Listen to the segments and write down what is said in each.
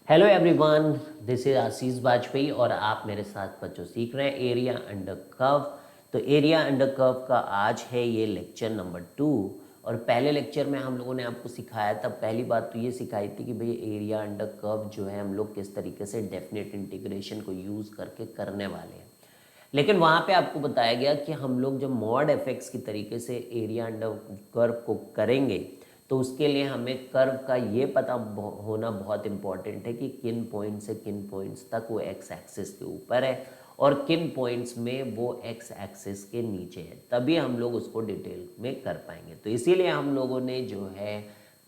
Hello everyone, this is आशीष वाजपेयी और आप मेरे साथ बच्चों सीख रहे हैं एरिया अंडर कर्व। तो एरिया अंडर कर्व का आज है ये लेक्चर नंबर 2। और पहले लेक्चर में हम लोगों ने आपको सिखाया था, पहली बात तो ये सिखाई थी कि भाई एरिया अंडर कर्व जो है हम लोग किस तरीके से डेफिनेट इंटीग्रेशन को यूज़ करके करने वाले हैं। लेकिन वहाँ पे आपको बताया गया कि हम लोग जब मॉड एफएक्स की तरीके से एरिया अंडर कर्व को करेंगे तो उसके लिए हमें कर्व का ये पता होना बहुत इम्पॉर्टेंट है कि किन पॉइंट से किन पॉइंट्स तक वो एक्स एक्सिस के ऊपर है और किन पॉइंट्स में वो एक्स एक्सिस के नीचे है, तभी हम लोग उसको डिटेल में कर पाएंगे। तो इसीलिए हम लोगों ने जो है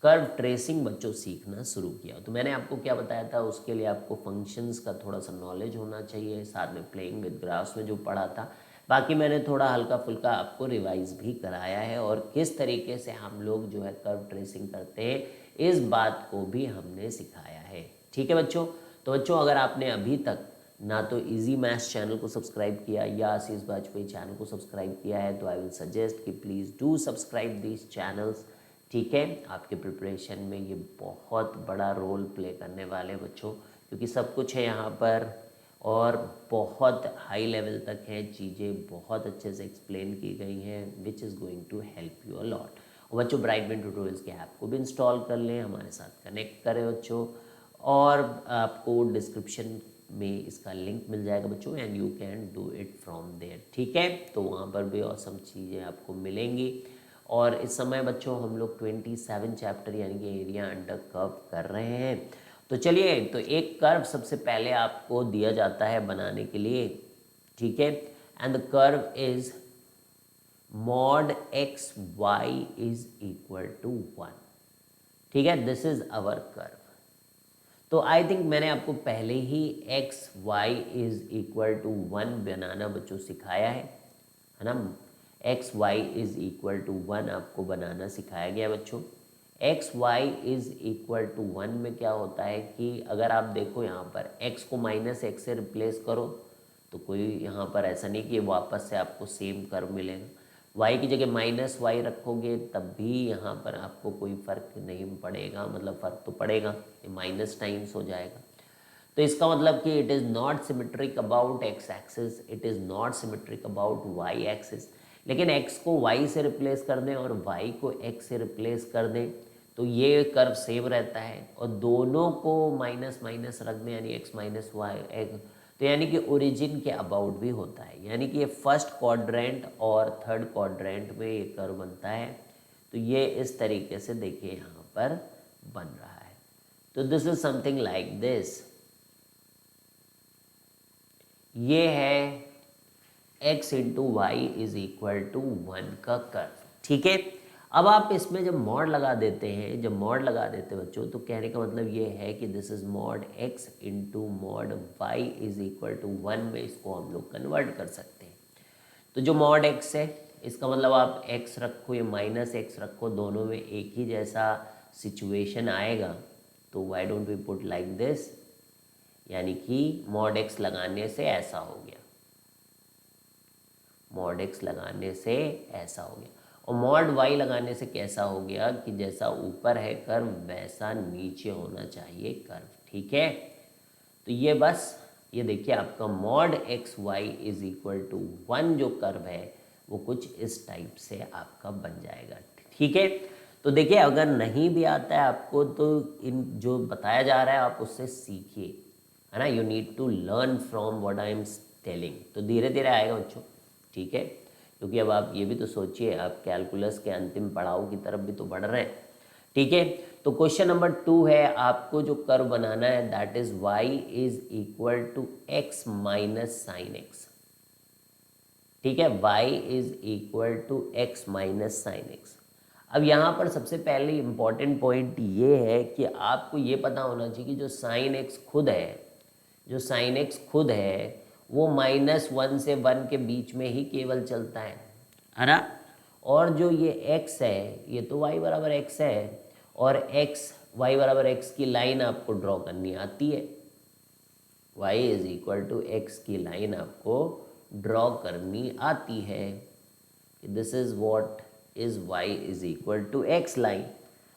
कर्व ट्रेसिंग बच्चों सीखना शुरू किया। तो मैंने आपको क्या बताया था, उसके लिए आपको फंक्शंस का थोड़ा सा नॉलेज होना चाहिए, साथ में प्लेइंग विद ग्राफ्स में जो पढ़ा था। बाकी मैंने थोड़ा हल्का फुल्का आपको रिवाइज भी कराया है और किस तरीके से हम लोग जो है कर्व ट्रेसिंग करते हैं इस बात को भी हमने सिखाया है। ठीक है बच्चों। तो बच्चों, अगर आपने अभी तक ना तो इजी मैथ्स चैनल को सब्सक्राइब किया या आशीष वाजपेयी चैनल को सब्सक्राइब किया है तो आई विल सजेस्ट कि please do subscribe these channels. ठीक है, आपके प्रिपरेशन में ये बहुत बड़ा रोल प्ले करने वाले बच्चों, क्योंकि सब कुछ है यहाँ पर और बहुत हाई लेवल तक है, चीज़ें बहुत अच्छे से एक्सप्लेन की गई हैं which is going to help you a lot. और बच्चों, ब्राइटबेन ट्यूटोरियल्स के ऐप को भी इंस्टॉल कर लें, हमारे साथ कनेक्ट करें बच्चों, और आपको डिस्क्रिप्शन में इसका लिंक मिल जाएगा बच्चों and you can do it from there. ठीक है, तो वहाँ पर भी ऑसम चीज़ें आपको मिलेंगी। और इस समय बच्चों हम लोग 27 चैप्टर यानी कि एरिया अंडर कर्व कर रहे हैं। तो चलिए, तो एक कर्व सबसे पहले आपको दिया जाता है बनाने के लिए। ठीक है, and the curve is mod x y is equal to 1। ठीक है, दिस इज अवर कर्व। तो आई थिंक मैंने आपको पहले ही x y is equal to 1 बनाना बच्चों सिखाया है ना। X y is equal to 1 आपको बनाना सिखाया गया बच्चों। X y is equal to 1 में क्या होता है कि अगर आप देखो यहाँ पर एक्स को माइनस एक्स से रिप्लेस करो तो कोई यहाँ पर ऐसा नहीं कि वापस से आपको सेम कर्व मिलेगा। वाई की जगह माइनस वाई रखोगे तब भी यहाँ पर आपको कोई फ़र्क नहीं पड़ेगा, मतलब फ़र्क तो पड़ेगा, ये माइनस टाइम्स हो जाएगा। तो इसका मतलब कि it is not symmetric about x axis, it is not symmetric about y axis. लेकिन एक्स को वाई से रिप्लेस कर दें और वाई को एक्स से रिप्लेस कर दें तो ये कर्व सेम रहता है, और दोनों को माइनस माइनस रख दें यानी एक्स माइनस वाई एक्स, तो यानी कि ओरिजिन के अबाउट भी होता है, यानी कि ये फर्स्ट क्वाड्रेंट और थर्ड क्वाड्रेंट में ये कर्व बनता है। तो ये इस तरीके से देखिए यहाँ पर बन रहा है। तो this is something like this. ये है x into y is equal to 1 का कर्व। ठीक है, अब आप इसमें जब मॉड लगा देते हैं, जब मॉड लगा देते हैं बच्चों, तो कहने का मतलब ये है कि this is mod x into mod y is equal to 1 में इसको हम लोग कन्वर्ट कर सकते हैं। तो जो मॉड x है इसका मतलब आप x रखो या माइनस एक्स रखो, दोनों में एक ही जैसा सिचुएशन आएगा। तो why don't we put like this, यानी कि मॉड x लगाने से ऐसा हो गया, मॉड x लगाने से ऐसा हो गया, और मॉड y लगाने से कैसा हो गया कि जैसा ऊपर है कर्व वैसा नीचे होना चाहिए कर्व। ठीक है, तो ये बस ये देखिए आपका mod x y is equal to 1 जो कर्व है वो कुछ इस टाइप से आपका बन जाएगा। ठीक है, तो देखिए अगर नहीं भी आता है आपको तो इन जो बताया जा रहा है आप उससे सीखिए, है ना। You need to learn from what I am telling. तो धीरे धीरे आएगा बच्चों। ठीक है, क्योंकि अब आप ये भी तो सोचिए, आप कैलकुलस के अंतिम पड़ाव की तरफ भी तो बढ़ रहे हैं। ठीक है, तो क्वेश्चन नंबर 2 है, आपको जो कर्व बनाना है that is y is equal to x minus sine x. ठीक है, y is equal to x minus sine x. अब यहाँ पर सबसे पहले इंपॉर्टेंट पॉइंट ये है कि आपको ये पता होना चाहिए कि जो साइन एक्स खुद है, जो साइन एक्स खुद है वो -1 से 1 के बीच में ही केवल चलता है ना। और जो ये x है ये तो y बराबर x है, और x y बराबर x की लाइन आपको ड्रॉ करनी आती है, y is equal to x की लाइन आपको ड्रॉ करनी आती है। This is what is y is equal to x line,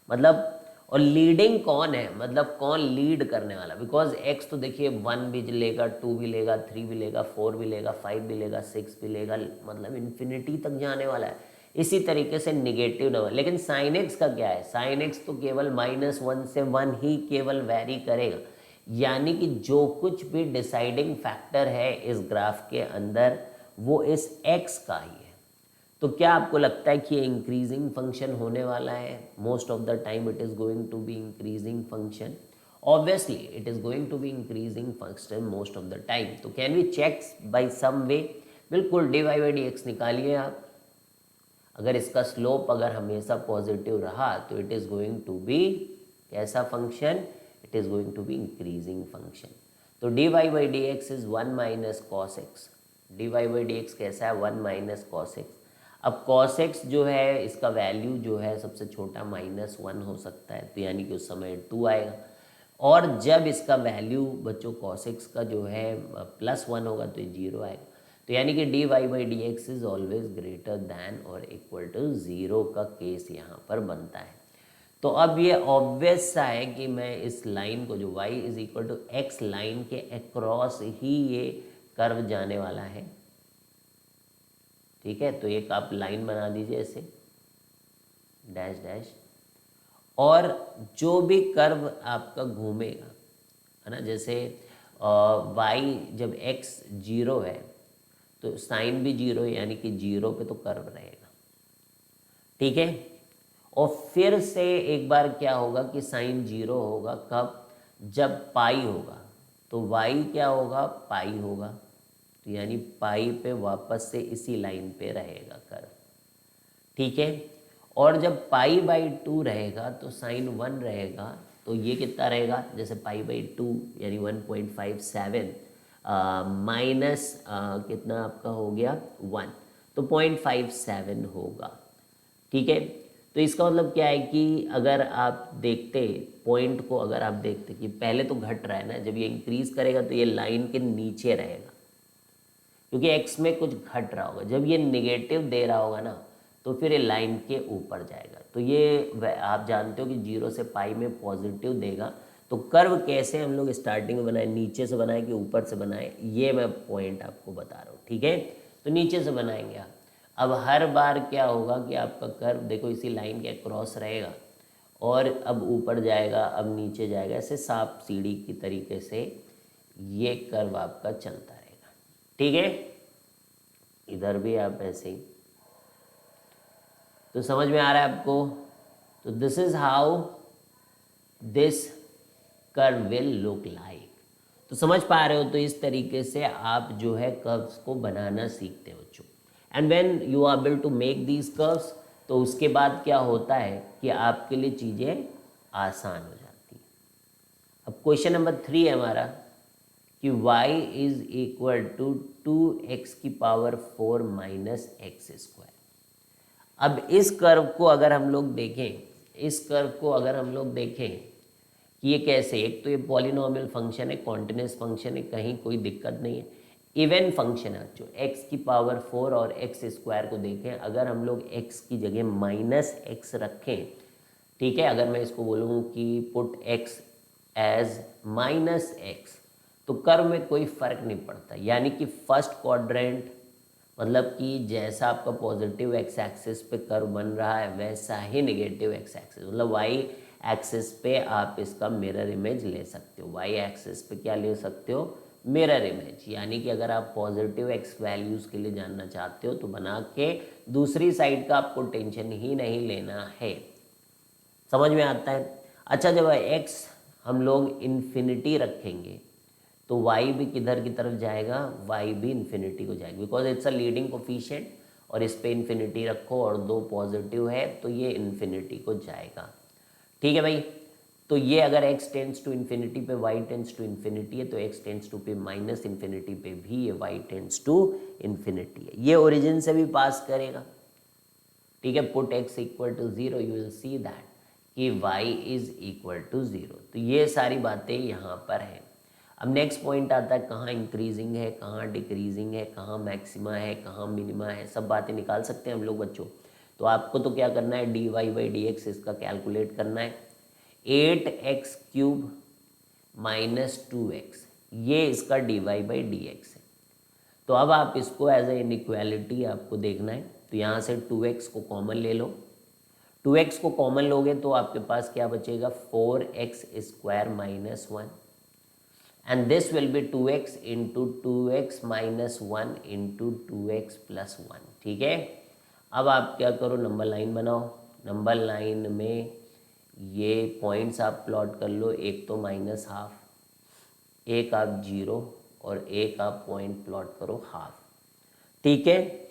मतलब और लीडिंग कौन है, मतलब कौन लीड करने वाला, बिकॉज एक्स तो देखिए 1 भी लेगा, 2 भी लेगा, 3 भी लेगा, 4 भी लेगा, 5 भी लेगा, 6 भी लेगा, मतलब इन्फिनिटी तक जाने वाला है। इसी तरीके से निगेटिव नंबर, लेकिन साइन एक्स का क्या है, साइन एक्स तो केवल -1 से 1 ही केवल वैरी करेगा, यानी कि जो कुछ भी डिसाइडिंग फैक्टर है इस ग्राफ के अंदर वो इस एक्स का ही है। तो क्या आपको लगता है कि ये इंक्रीजिंग फंक्शन होने वाला है? Most of the time it is going to be increasing function, obviously it is going to be increasing function most of the time. तो can we check by some way? बिल्कुल, dy by d x निकालिए आप। अगर इसका slope अगर हमेशा positive रहा तो it is going to be कैसा function? It is going to be increasing function. तो dy by d x is 1 minus cos x. D y by d x कैसा है? 1 माइनस कॉस एक्स। अब cos x जो है इसका value जो है सबसे छोटा -1 हो सकता है, तो यानी कि उस समय 2 आएगा। और जब इसका वैल्यू बच्चों cos x का जो है +1 होगा तो ये 0 आएगा। तो यानी कि dy by d x is always greater than और इक्वल टू 0 का केस यहाँ पर बनता है। तो अब ये ऑब्वियस सा है कि मैं इस लाइन को जो y is equal to x line के अक्रॉस ही ये कर्व जाने वाला है। ठीक है, तो एक आप लाइन बना दीजिए ऐसे डैश डैश, और जो भी कर्व आपका घूमेगा, है ना, जैसे y जब x 0 है तो साइन भी 0 है, यानी कि 0 पे तो कर्व रहेगा। ठीक है, और फिर से एक बार क्या होगा कि साइन 0 होगा कब? जब पाई होगा, तो y क्या होगा? पाई होगा, तो यानी पाई पे वापस से इसी लाइन पे रहेगा कर्व। ठीक है, और जब पाई बाई 2 रहेगा तो साइन 1 रहेगा, तो ये कितना रहेगा? जैसे पाई बाई 2 यानी 1.57 माइनस कितना आपका हो गया 1, तो 0.57 होगा। ठीक है, तो इसका मतलब क्या है कि अगर आप देखते पॉइंट को, अगर आप देखते कि पहले तो घट रहा है ना, जब ये इंक्रीज करेगा तो ये लाइन के नीचे रहेगा, क्योंकि x में कुछ घट रहा होगा। जब ये निगेटिव दे रहा होगा ना तो फिर ये लाइन के ऊपर जाएगा। तो ये आप जानते हो कि 0 से पाई में पॉजिटिव देगा। तो कर्व कैसे हम लोग स्टार्टिंग में बनाए, नीचे से बनाए कि ऊपर से बनाए, ये मैं पॉइंट आपको बता रहा हूँ। ठीक है, तो नीचे से बनाएंगे आप। अब हर बार क्या होगा कि आपका कर्व देखो इसी लाइन के क्रॉस रहेगा, और अब ऊपर जाएगा, अब नीचे जाएगा, ऐसे सांप सीढ़ी की तरीके से ये कर्व आपका चलता रहेगा। ठीक है, इधर भी आप ऐसे ही। तो समझ में आ रहा है आपको? तो this is how this curve will look like. तो समझ पा रहे हो? तो इस तरीके से आप जो है कर्व्स को बनाना सीखते हो बच्चों। And when you are able to make these curves, तो उसके बाद क्या होता है कि आपके लिए चीज़ें आसान हो जाती हैं। अब क्वेश्चन नंबर 3 है हमारा कि y is equal to 2x की पावर 4 माइनस एक्स स्क्वायर। अब इस कर्व को अगर हम लोग देखें, इस कर्व को अगर हम लोग देखें कि ये कैसे, एक तो ये पॉलिनोमियल फंक्शन है, कॉन्टिन्यूस फंक्शन है, कहीं कोई दिक्कत नहीं है, इवन फंक्शन है जो x की पावर 4 और एक्स स्क्वायर को देखें, अगर हम लोग x की जगह -x रखें, ठीक है, अगर मैं इसको बोलूँ कि पुट x एज -x, तो कर्व में कोई फर्क नहीं पड़ता। यानी कि फर्स्ट क्वाड्रेंट, मतलब कि जैसा आपका पॉजिटिव एक्स एक्सिस पे कर्व बन रहा है वैसा ही नेगेटिव एक्स एक्सिस, मतलब वाई एक्सिस पे आप इसका मिरर इमेज ले सकते हो। वाई एक्सिस पे क्या ले सकते हो? Mirror image. यानी कि अगर आप पॉजिटिव एक्स वैल्यूज़ के लिए जानना चाहते हो तो बना के दूसरी साइड का आपको टेंशन ही नहीं लेना है। समझ में आता है? अच्छा, जब एक्स हम लोग इन्फिनिटी रखेंगे तो y भी किधर की तरफ जाएगा? y भी इन्फिनिटी को जाएगा, because it's a leading coefficient, और इस पे इन्फिनिटी रखो और 2 पॉजिटिव है तो ये इन्फिनिटी को जाएगा। ठीक है भाई, तो ये अगर x टेंड्स टू इन्फिनिटी पे y टेंड्स टू इन्फिनिटी है, तो x टेंड्स टू पे माइनस इन्फिनिटी पे भी ये y टेंड्स टू इन्फिनिटी है। ये ओरिजिन से भी पास करेगा। ठीक है, put x equal to 0, you will see that कि y इज इक्वल टू 0। तो ये सारी बातें यहाँ पर हैं। अब नेक्स्ट पॉइंट आता है कहाँ इंक्रीजिंग है, कहाँ डिक्रीजिंग है, कहाँ मैक्सिमा है, कहाँ मिनिमा है, सब बातें निकाल सकते हैं हम लोग बच्चों। तो आपको तो क्या करना है, dy बाई डी एक्स इसका कैलकुलेट करना है। 8x³ माइनस 2x, ये इसका dy/dx है। तो अब आप इसको एज ए इनइक्वालिटी आपको देखना है, तो यहाँ से 2x को कॉमन ले लो। 2x को कॉमन लोगे तो आपके पास क्या बचेगा, 4x² minus 1, and this will be 2x into 2x minus 1 into 2x plus 1। ठीक है, अब आप क्या करो, नंबर लाइन बनाओ। नंबर लाइन में ये पॉइंट्स आप प्लॉट कर लो, एक तो -12, एक आप 0 और एक आप पॉइंट प्लॉट करो हाफ। ठीक है,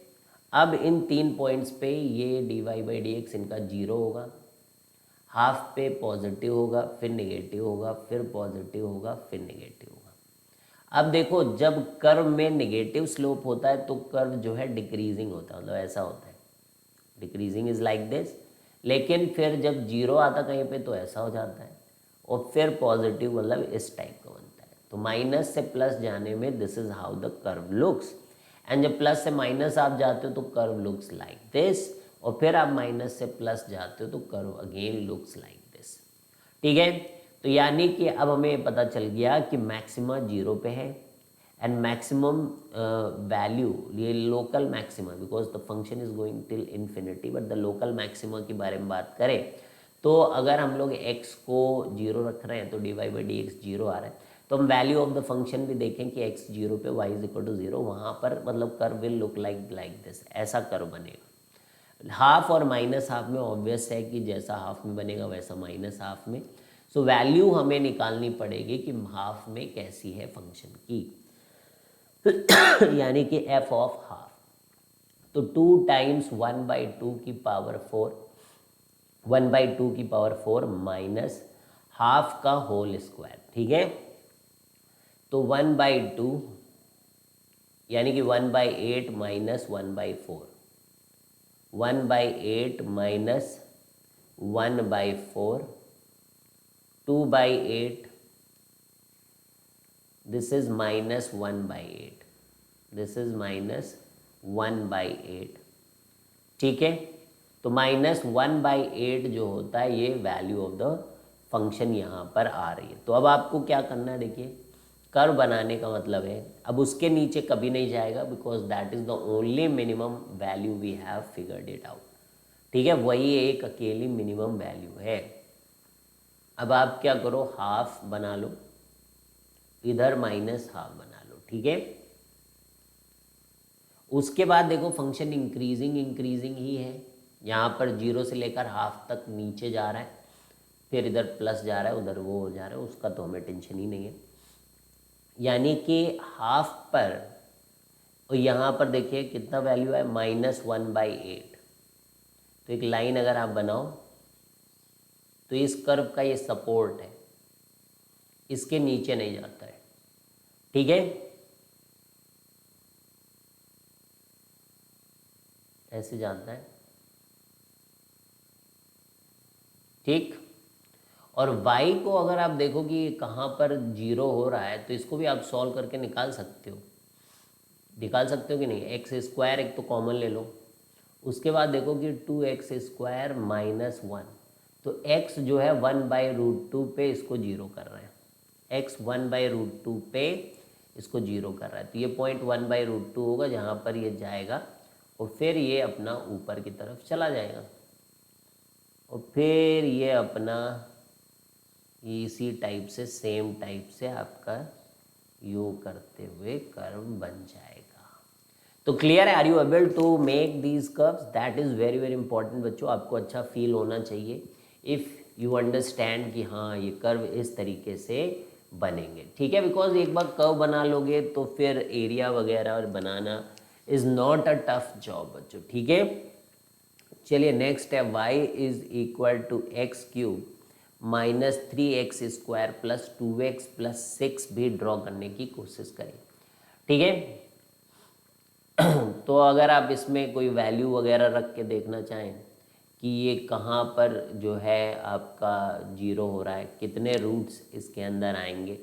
अब इन 3 पॉइंट्स पे ये dy/dx इनका 0 होगा, हाफ पे पॉजिटिव होगा, फिर नेगेटिव होगा, फिर पॉजिटिव होगा, फिर नेगेटिव होगा। अब देखो, जब कर्व में नेगेटिव स्लोप होता है तो कर्व जो है डिक्रीजिंग होता है, मतलब ऐसा होता है, डिक्रीजिंग इज लाइक दिस। लेकिन फिर जब 0 आता कहीं पे तो ऐसा हो जाता है, और फिर पॉजिटिव मतलब इस टाइप का बनता है। तो माइनस से प्लस जाने में this is how the curve looks, and जब प्लस से माइनस आप जाते हो तो कर्व लुक्स लाइक दिस, और फिर आप माइनस से प्लस जाते हो तो curve again looks like this. ठीक है, तो यानी कि अब हमें पता चल गया कि मैक्सिमा 0 पे है, एंड मैक्सिमम वैल्यू, ये local maxima, because the function is going till infinity, but the local maxima के बारे में बात करें तो अगर हम लोग x को 0 रख रहे हैं तो dy/dx 0 आ रहा है, तो हम वैल्यू ऑफ द फंक्शन भी देखें कि x 0 पे y इज इक्वल टू 0, वहाँ पर मतलब curve will look like this, ऐसा कर्व बनेगा। हाफ और माइनस हाफ में ऑब्वियस है कि जैसा हाफ में बनेगा वैसा माइनस हाफ में। सो वैल्यू हमें निकालनी पड़ेगी कि हाफ में कैसी है फंक्शन की, यानी कि f ऑफ हाफ। तो 2 टाइम्स 1/2 की पावर 4, 1/2 की पावर 4 माइनस हाफ का होल स्क्वायर। ठीक है, तो 1/2 यानी कि 1/8 minus 1/4, 1/8 minus 1/4, 2/8, this is minus 1/8, this is minus 1/8। ठीक है, तो माइनस 1/8 जो होता है ये वैल्यू ऑफ द फंक्शन यहाँ पर आ रही है। तो अब आपको क्या करना है, देखिए कर्व बनाने का मतलब है अब उसके नीचे कभी नहीं जाएगा, because that is the only minimum value we have figured it out. ठीक है, वही एक अकेली मिनिमम वैल्यू है। अब आप क्या करो, हाफ बना लो, इधर माइनस हाफ बना लो। ठीक है, उसके बाद देखो फंक्शन इंक्रीजिंग ही है, यहाँ पर 0 से लेकर हाफ तक नीचे जा रहा है, फिर इधर प्लस जा रहा है, उधर वो हो जा रहा है, उसका तो हमें टेंशन ही नहीं है। यानी कि हाफ पर, और यहाँ पर देखिए कितना वैल्यू है, -1/8। तो एक लाइन अगर आप बनाओ तो इस कर्व का ये सपोर्ट है, इसके नीचे नहीं जाता है। ठीक है, ऐसे जाता है। ठीक, और y को अगर आप देखो कि कहाँ पर 0 हो रहा है तो इसको भी आप सॉल्व करके निकाल सकते हो, कि नहीं। x² एक तो कॉमन ले लो, उसके बाद देखो कि 2x² माइनस 1, तो x जो है 1/√2 पे इसको 0 कर रहा है, x 1/√2 पे इसको 0 कर रहा है, तो ये पॉइंट 1/√2 होगा जहाँ पर ये जाएगा, और फिर ये अपना ऊपर की तरफ चला जाएगा, और फिर ये अपना इसी टाइप से, सेम टाइप से आपका यू करते हुए कर्व बन जाएगा। तो क्लियर है, are you able to make these curves, that is very very important बच्चों, आपको अच्छा फील होना चाहिए इफ़ यू अंडरस्टैंड कि हाँ ये कर्व इस तरीके से बनेंगे। ठीक है, बिकॉज एक बार कर्व बना लोगे तो फिर एरिया वगैरह बनाना is not a tough job बच्चों। ठीक है, चलिए नेक्स्ट है y is equal to x³ minus 3x² plus 2x plus 6 भी ड्रॉ करने की कोशिश करें। ठीक है, तो अगर आप इसमें कोई वैल्यू वगैरह रख के देखना चाहें कि ये कहाँ पर जो है आपका 0 हो रहा है, कितने रूट्स इसके अंदर आएंगे,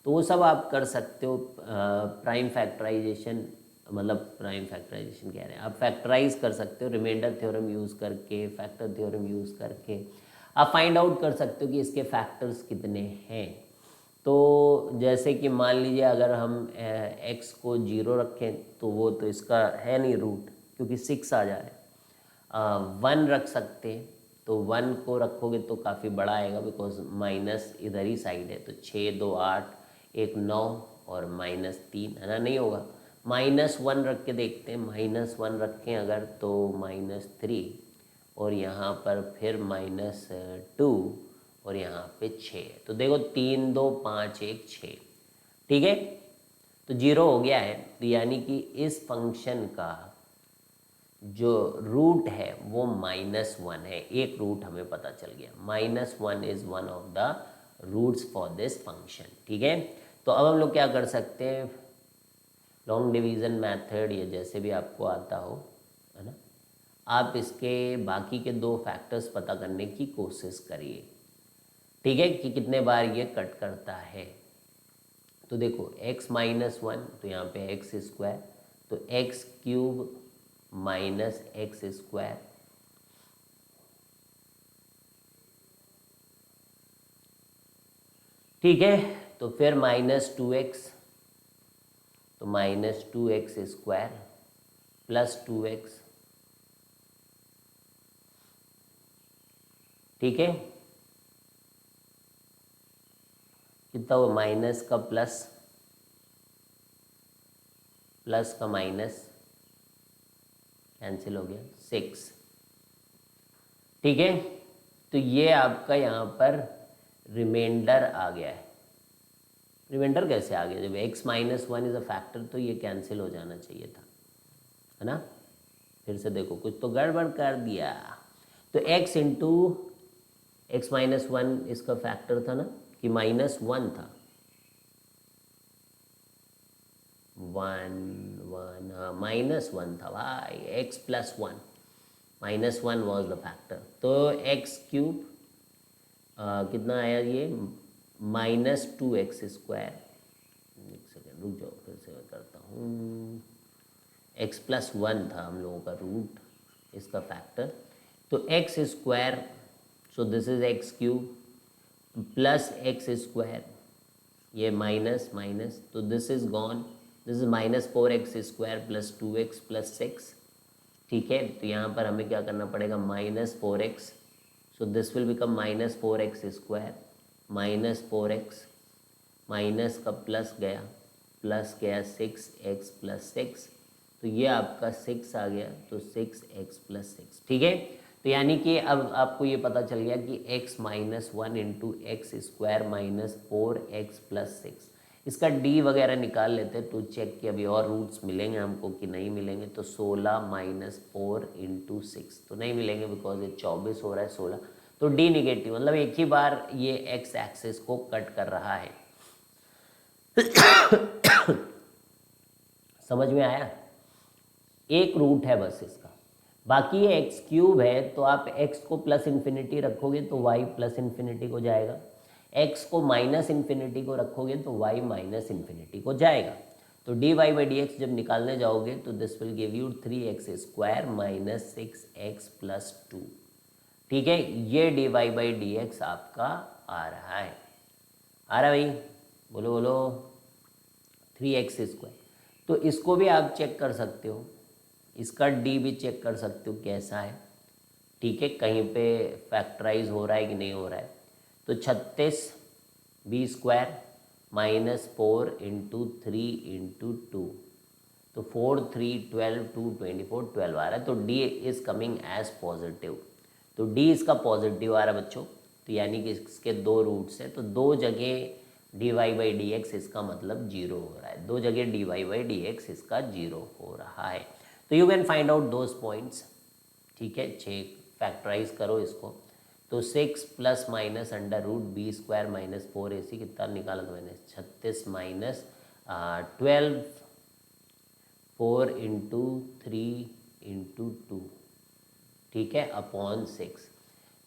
तो वो सब आप कर सकते हो। प्राइम फैक्टराइजेशन, मतलब प्राइम फैक्टराइजेशन कह रहे हैं, आप फैक्टराइज कर सकते हो रिमाइंडर थ्योरम यूज़ करके, फैक्टर थ्योरम यूज़ करके आप फाइंड आउट कर सकते हो कि इसके फैक्टर्स कितने हैं। तो जैसे कि मान लीजिए अगर हम x को 0 रखें तो वो तो इसका है नहीं रूट, क्योंकि 6 आ जा रहा है। 1 रख सकते हैं, तो 1 को रखोगे तो काफ़ी बड़ा आएगा, बिकॉज माइनस इधर ही साइड है। तो 6 2 8 1 9 और -3 है ना, नहीं होगा। -1 रख के देखते हैं, -1 रखें अगर तो -3 और यहाँ पर फिर -2 और यहाँ पे 6। तो देखो 3 2 5 1 6, ठीक है। तो 0 हो गया है। तो यानी कि इस फंक्शन का जो रूट है वो -1 है। एक रूट हमें पता चल गया, -1 is one of the roots for this function, ठीक है। तो अब हम लोग क्या कर सकते हैं, लॉन्ग डिवीज़न मेथड या जैसे भी आपको आता हो, है ना, आप इसके बाकी के 2 फैक्टर्स पता करने की कोशिश करिए, ठीक है, कि कितने बार ये कट करता है। तो देखो x-1, तो यहाँ पे x², तो x³ माइनस x², ठीक है। तो फिर -2x, तो -2x² प्लस 2x, ठीक है। कितना हुआ, माइनस का प्लस, प्लस का माइनस, कैंसिल हो गया, 6, ठीक है। तो ये आपका यहाँ पर रिमाइंडर आ गया है। रिमाइंडर कैसे आ गया, जब x-1 इज़ अ फैक्टर तो ये कैंसिल हो जाना चाहिए था, है ना। फिर से देखो, कुछ तो गड़बड़ कर दिया। तो x इंटू x-1 इसका फैक्टर था ना, कि -1 था, 1 हाँ -1 था भाई, x+1 -1 वॉज द फैक्टर। तो x³ कितना आया ये, -2x², एक सेकेंड रुक जाओ, फिर से मैं करता हूँ। x+1 था हम लोगों का रूट, इसका फैक्टर। तो x², so this is x³ plus x², ये माइनस माइनस, तो this is gone, this is -4x² plus 2x plus 6, ठीक है। तो यहाँ पर हमें क्या करना पड़ेगा, -4x, so this will become -4x², -4x, minus का प्लस गया 6x प्लस 6, तो ये आपका 6 आ गया, तो 6x प्लस 6, ठीक है। तो यानी कि अब आपको ये पता चल गया कि x-1 into x² minus 4x plus 6, इसका d वगैरह निकाल लेते हैं, तो चेक कि अभी और रूट्स मिलेंगे हमको कि नहीं मिलेंगे। तो 16 माइनस 4 इंटू 6 तो नहीं मिलेंगे, बिकॉज ये 24 हो रहा है 16, तो d निगेटिव, मतलब एक ही बार ये x एक्सिस को कट कर रहा है। समझ में आया, एक रूट है बस इसका, बाकी ये x³ है, तो आप x को प्लस इन्फिनिटी रखोगे तो y प्लस इन्फिनिटी को जाएगा, x को माइनस इन्फिनिटी को रखोगे तो y माइनस इन्फिनिटी को जाएगा। तो dy/dx जब निकालने जाओगे तो this will give you 3x² minus 6x plus 2, ठीक है। ये dy/dx आपका आ रहा है, आ रहा है भाई, बोलो बोलो, 3x²। तो इसको भी आप चेक कर सकते हो, इसका d भी चेक कर सकते हो कैसा है, ठीक है, कहीं पे फैक्टराइज हो रहा है कि नहीं हो रहा है। तो 36 b² माइनस 4 इंटू 3 इंटू 2, तो 4 3 12 2 24 12 आ रहा है। तो d is coming as positive, तो d इसका पॉजिटिव आ रहा है बच्चों। तो यानी कि इसके 2 रूट्स हैं, तो 2 जगह dy/dx इसका मतलब 0 हो रहा है, 2 जगह dy/dx इसका 0 हो रहा है। तो you can find out those points, ठीक है। चेक फैक्टराइज करो इसको, तो 6 plus minus √b² minus 4ac कितना निकाला था मैंने, 36 माइनस 12 4 इंटू 3 इंटू 2, ठीक है, अपॉन 6।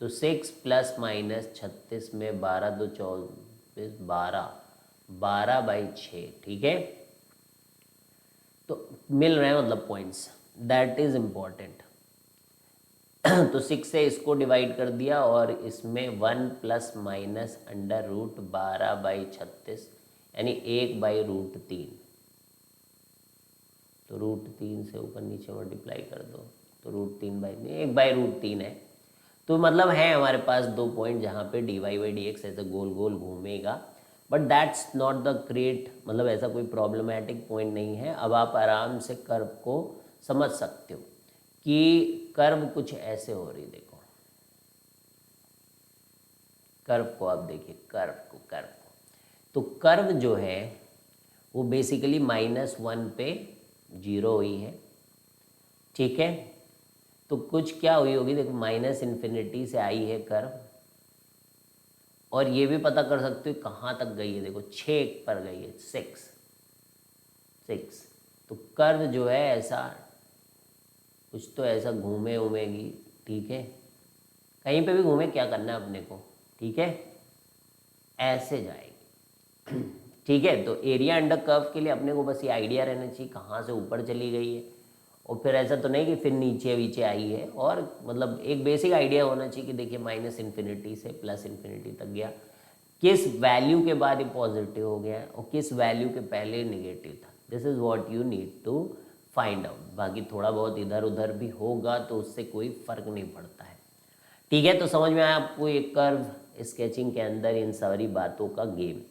तो 6 प्लस माइनस 36 में 12 2 24 12 12/6, ठीक है। तो मिल रहे हैं मतलब पॉइंट्स, दैट इज इम्पॉर्टेंट। तो 6 से इसको डिवाइड कर दिया और इसमें 1 प्लस माइनस अंडर रूट 12/36 यानी 1/√3। तो √3 से ऊपर नीचे मल्टीप्लाई कर दो तो √3/3 1/√3 है। तो मतलब है हमारे पास 2 पॉइंट जहाँ पे dy/dx ऐसे गोल गोल घूमेगा, but that's not the great, मतलब ऐसा कोई प्रॉब्लमेटिक पॉइंट नहीं है। अब आप आराम से कर्व को समझ सकते हो कि कर्व कुछ ऐसे हो रही, देखो कर्व को, आप देखिए कर्व को तो कर्व जो है वो बेसिकली -1 पे 0 हुई है, ठीक है। तो कुछ क्या हुई होगी, देखो -∞ से आई है कर्व, और ये भी पता कर सकते हो कहाँ तक गई है, देखो 6 पर गई है, 6। तो कर्व जो है ऐसा कुछ तो ऐसा घूमे उमेगी, ठीक है, कहीं पे भी घूमे, क्या करना है अपने को, ठीक है, ऐसे जाएगी। ठीक है, तो एरिया अंडर कर्व के लिए अपने को बस ये आइडिया रहना चाहिए कहाँ से ऊपर चली गई है, और फिर ऐसा तो नहीं कि फिर नीचे नीचे आई है, और मतलब एक बेसिक आइडिया होना चाहिए कि देखिए -∞ से +∞ तक गया, किस वैल्यू के बाद ये पॉजिटिव हो गया और किस वैल्यू के पहले नेगेटिव था। This is what you need to find out. बाकी थोड़ा बहुत इधर उधर भी होगा तो उससे कोई फ़र्क नहीं पड़ता है, ठीक है। तो समझ में आया आपको एक कर्व स्केचिंग के अंदर इन सारी बातों का गेम।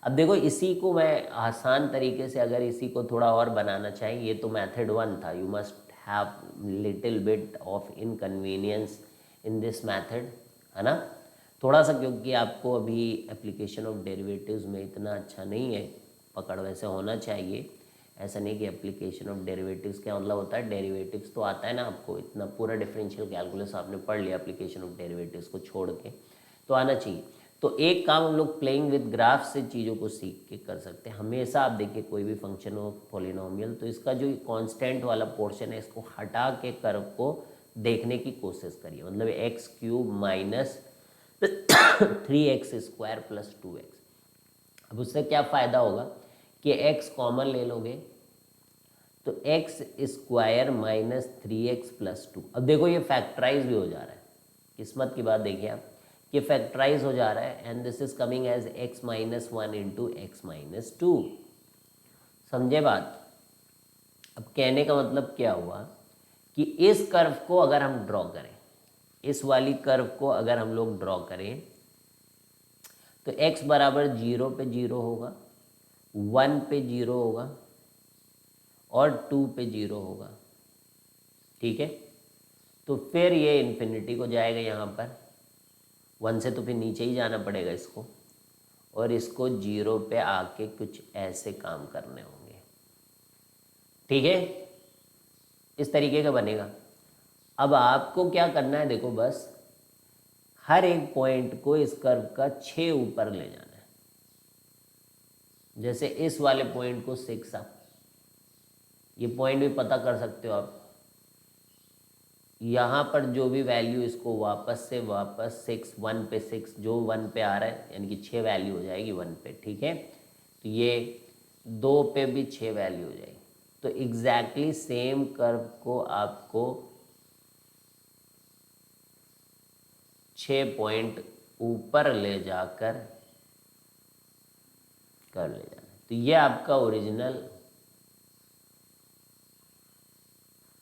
अब देखो इसी को मैं आसान तरीके से अगर इसी को थोड़ा और बनाना चाहें, ये तो मेथड 1 था, you must have little bit of inconvenience in this method, है ना, थोड़ा सा, क्योंकि आपको अभी एप्लीकेशन ऑफ डेरिवेटिव्स में इतना अच्छा नहीं है पकड़, वैसे होना चाहिए। ऐसा नहीं कि एप्लीकेशन ऑफ डेरिवेटिव्स क्या मतलब होता है, डेरिवेटिव्स तो आता है ना आपको, इतना पूरा डिफरेंशियल कैलकुलस आपने पढ़ लिया एप्लीकेशन ऑफ डेरिवेटिव्स को छोड़ के, तो आना चाहिए। तो एक काम हम लोग प्लेइंग विद ग्राफ से चीज़ों को सीख के कर सकते हैं। हमेशा आप देखिए कोई भी फंक्शन हो पॉलिनोमियल, तो इसका जो कांस्टेंट वाला पोर्शन है इसको हटा के कर्व को देखने की कोशिश करिए, मतलब x³ - 3x² + 2x। अब उससे क्या फ़ायदा होगा कि x कॉमन ले लोगे तो x² - 3x + 2। अब देखो ये फैक्टराइज भी हो जा रहा है, किस्मत की बात देखिए आप, ये फैक्टराइज हो जा रहा है, and this is coming as x - 1 × x - 2। समझे बात। अब कहने का मतलब क्या हुआ कि इस कर्व को अगर हम ड्रॉ करें, इस वाली कर्व को अगर हम लोग ड्रॉ करें तो x बराबर 0 पे 0 होगा, 1 पे 0 होगा और 2 पे 0 होगा, ठीक है। तो फिर ये इन्फिनिटी को जाएगा यहाँ पर, 1 से तो फिर नीचे ही जाना पड़ेगा इसको, और इसको 0 पे आके कुछ ऐसे काम करने होंगे, ठीक है, इस तरीके का बनेगा। अब आपको क्या करना है, देखो बस हर एक पॉइंट को इस कर्व का 6 ऊपर ले जाना है। जैसे इस वाले पॉइंट को 6 आप, ये पॉइंट भी पता कर सकते हो आप, यहाँ पर जो भी वैल्यू इसको वापस 6 1 पे 6 जो 1 पे आ रहा है, यानी कि 6 वैल्यू हो जाएगी 1 पे, ठीक है। तो ये 2 पे भी 6 वैल्यू हो जाएगी। तो एग्जैक्टली सेम कर्व को आपको 6 पॉइंट ऊपर ले जाकर कर ले जाना। तो ये आपका ओरिजिनल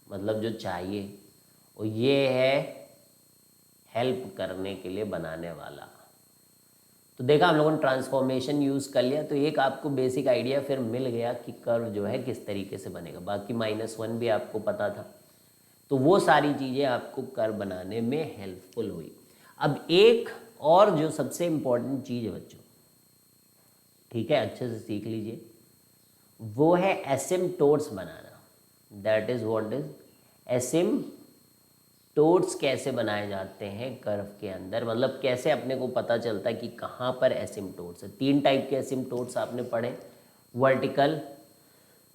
मतलब जो चाहिए और ये है हेल्प करने के लिए बनाने वाला। तो देखा हम लोगों ने ट्रांसफॉर्मेशन यूज़ कर लिया, तो एक आपको बेसिक आइडिया फिर मिल गया कि कर्व जो है किस तरीके से बनेगा। बाकी -1 भी आपको पता था, तो वो सारी चीज़ें आपको कर्व बनाने में हेल्पफुल हुई। अब एक और जो सबसे इम्पोर्टेंट चीज़ है बच्चों, ठीक है, अच्छे से सीख लीजिए, वो है asymptotes banana. That is what is asymptotes. कैसे बनाए जाते हैं कर्व के अंदर, मतलब कैसे अपने को पता चलता है कि कहाँ पर एसिम्प्टोट्स है। 3 टाइप के एसिम्प्टोट्स आपने पढ़े, वर्टिकल,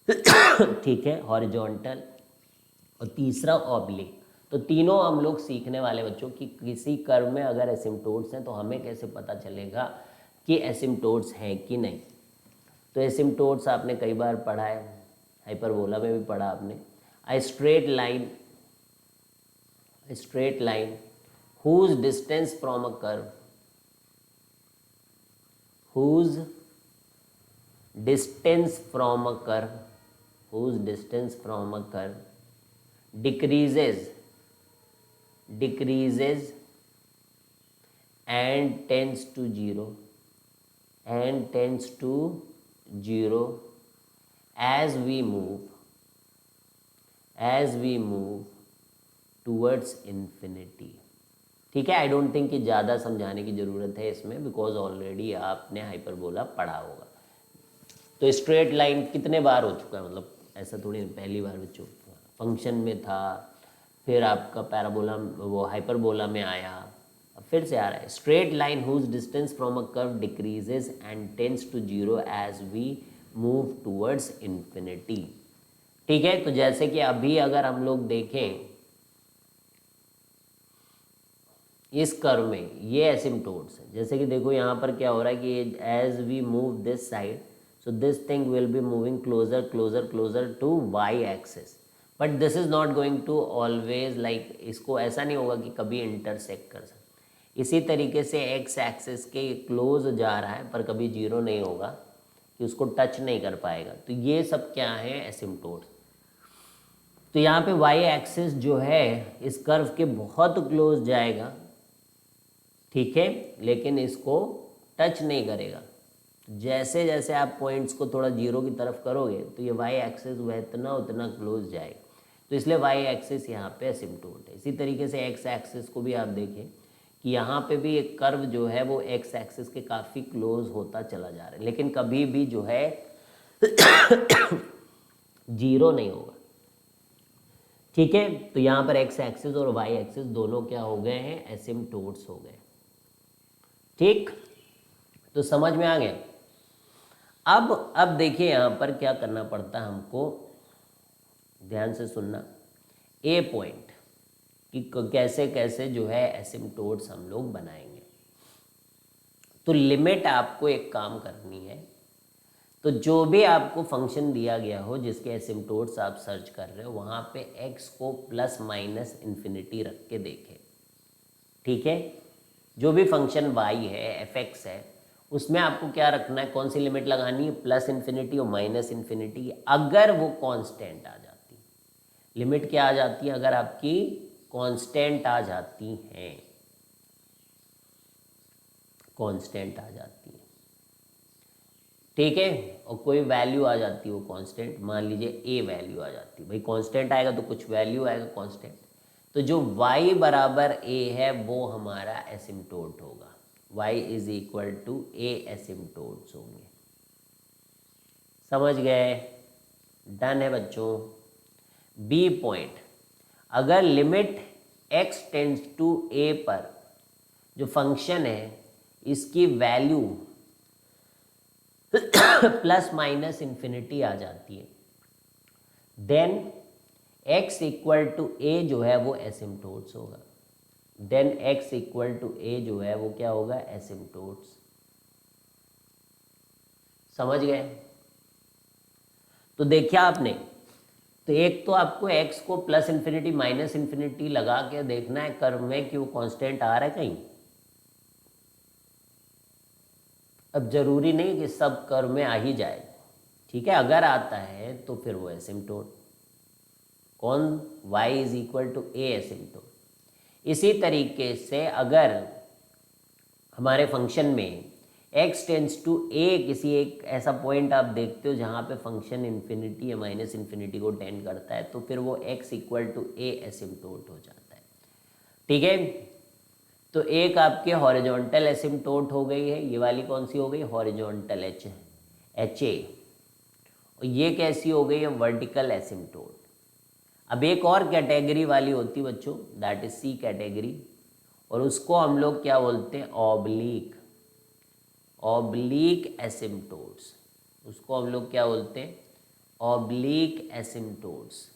ठीक है, हॉरिजॉन्टल, और तीसरा ऑब्लिक। तो तीनों हम लोग सीखने वाले बच्चों कि किसी कर्व में अगर एसिम्प्टोट्स हैं तो हमें कैसे पता चलेगा कि एसिम्प्टोट्स हैं कि नहीं। तो एसिम्प्टोट्स आपने कई बार पढ़ा है, हाइपरबोला में भी पढ़ा आपने। straight line whose distance from a curve, whose distance from a curve, whose distance from a curve decreases and tends to 0 as we move towards infinity. ठीक है, आई डोंट थिंक कि ज़्यादा समझाने की ज़रूरत है इसमें, बिकॉज ऑलरेडी आपने हाइपरबोला पढ़ा होगा। तो स्ट्रेट लाइन कितने बार हो चुका है, मतलब ऐसा थोड़ी पहली बार बच्चों फंक्शन में था, फिर आपका पैराबोला वो हाइपरबोला में आया, अब फिर से आ रहा है। Straight line whose distance from a curve decreases and tends to 0 as we move towards infinity. ठीक है, तो जैसे कि अभी अगर हम लोग देखें इस कर्व में ये एसिम्टोट्स है, जैसे कि देखो यहाँ पर क्या हो रहा है कि as we move this side, so this thing will be moving closer to y axis, but this is not going to always like, इसको ऐसा नहीं होगा कि कभी इंटरसेक्ट कर सकते। इसी तरीके से एक्स एक्सिस के क्लोज जा रहा है पर कभी 0 नहीं होगा कि उसको टच नहीं कर पाएगा। तो ये सब क्या है, एसिम्टोट्स। तो यहाँ पे वाई एक्सिस जो है इस कर्व के बहुत क्लोज जाएगा, ठीक है, लेकिन इसको टच नहीं करेगा। जैसे जैसे आप पॉइंट्स को थोड़ा 0 की तरफ करोगे तो ये वाई एक्सिस वह उतना क्लोज जाएगा, तो इसलिए वाई एक्सिस यहाँ पे एसिम्टोट है। इसी तरीके से एक्स एक्सिस को भी आप देखें कि यहाँ पे भी एक कर्व जो है वो एक्स एक्सिस के काफ़ी क्लोज होता चला जा रहा है, लेकिन कभी भी जो है 0 नहीं होगा। ठीक है, तो यहाँ पर एक्स एक्सिस और वाई एक्सिस दोनों क्या हो गए हैं, एसिम्टोट्स हो गए। ठीक, तो समझ में आ गया। अब देखिए यहाँ पर क्या करना पड़ता है हमको, ध्यान से सुनना। ए पॉइंट कि कैसे कैसे जो है एसिम्टोट्स हम लोग बनाएंगे। तो लिमिट आपको एक काम करनी है, तो जो भी आपको फंक्शन दिया गया हो जिसके एसिम्टोट्स आप सर्च कर रहे हो, वहाँ पे x को प्लस माइनस इन्फिनिटी रख के देखें। ठीक है, जो भी फंक्शन y है, fx है, उसमें आपको क्या रखना है, कौन सी लिमिट लगानी है, प्लस इन्फिनिटी और माइनस इन्फिनिटी। अगर वो कांस्टेंट आ जाती, लिमिट क्या आ जाती है, अगर आपकी कांस्टेंट आ जाती हैं, कांस्टेंट आ जाती है, ठीक है, और कोई वैल्यू आ जाती है वो कांस्टेंट, मान लीजिए a वैल्यू आ जाती है, भाई कांस्टेंट आएगा तो कुछ वैल्यू आएगा कांस्टेंट, तो जो y बराबर a है वो हमारा एसिम्टोट होगा, y is equal to a asymptotes होंगे। समझ गए, डन है बच्चों। बी पॉइंट, अगर limit x tends to a पर जो फंक्शन है इसकी वैल्यू प्लस माइनस इन्फिनिटी आ जाती है, then x equal to a जो है वो एसिम्टोट्स होगा, then x equal to a जो है वो क्या होगा, एसिम्टोट्स। समझ गए। तो देखिए आपने, तो एक तो आपको x को प्लस इन्फिनिटी माइनस इन्फिनिटी लगा के देखना है कर्व में कि वो कांस्टेंट आ रहा है कहीं। अब जरूरी नहीं कि सब कर्व में आ ही जाए, ठीक है, अगर आता है तो फिर वो एसिम्टोट, कौन, y is equal to a asymptote. इसी तरीके से अगर हमारे फंक्शन में x टेंड्स टू a, किसी एक ऐसा पॉइंट आप देखते हो जहाँ पे फंक्शन इन्फिनिटी या माइनस इन्फिनिटी को टेंड करता है, तो फिर वो x equal to a asymptote हो जाता है। ठीक है, तो एक आपके हॉरिजॉन्टल एसिम्टोट हो गई है, ये वाली कौन सी हो गई, हॉरिजॉन्टल एच ए, और ये कैसी हो गई है, वर्टिकल एसिम्टोट। अब एक और कैटेगरी वाली होती बच्चों, दैट इज सी कैटेगरी, और उसको हम लोग क्या बोलते हैं, ऑब्लिक एसिम्टोट्स। उसको हम लोग क्या बोलते हैं, ऑब्लिक एसिम्टोट्स,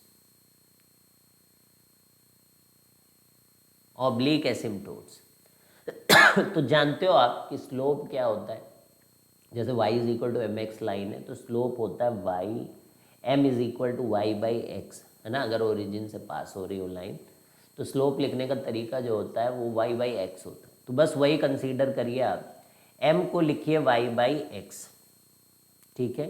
ऑब्लिक एसिम्टोट्स। तो जानते हो आप कि स्लोप क्या होता है, जैसे y is equal to m x line है, तो स्लोप होता है y, m is equal to y by x, है ना, अगर ओरिजिन से पास हो रही हो लाइन, तो स्लोप लिखने का तरीका जो होता है वो y बाई एक्स होता है। तो बस वही कंसीडर करिए आप, m को लिखिए y बाई एक्स, ठीक है।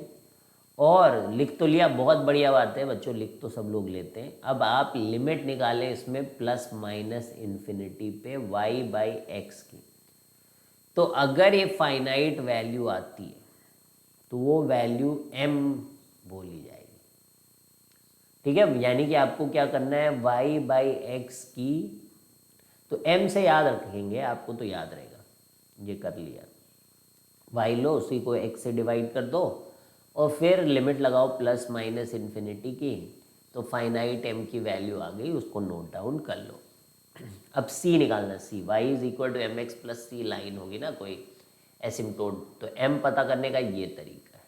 और लिख तो लिया, बहुत बढ़िया बात है बच्चों, लिख तो सब लोग लेते हैं। अब आप लिमिट निकालें इसमें प्लस माइनस इन्फिनिटी पे y बाई एक्स की। तो अगर ये फाइनाइट वैल्यू आती है तो वो वैल्यू m बोली जाएगी, ठीक है। यानी कि आपको क्या करना है, y बाई एक्स की, तो m से याद रखेंगे, आपको तो याद रहेगा, ये कर लिया। y लो, उसी को x से डिवाइड कर दो और फिर लिमिट लगाओ प्लस माइनस इन्फिनिटी की, तो फाइनाइट m की वैल्यू आ गई, उसको नोट डाउन कर लो। अब c निकालना, c y is equal to m x plus c line होगी ना कोई एसिम्प्टोट, तो m पता करने का ये तरीका है।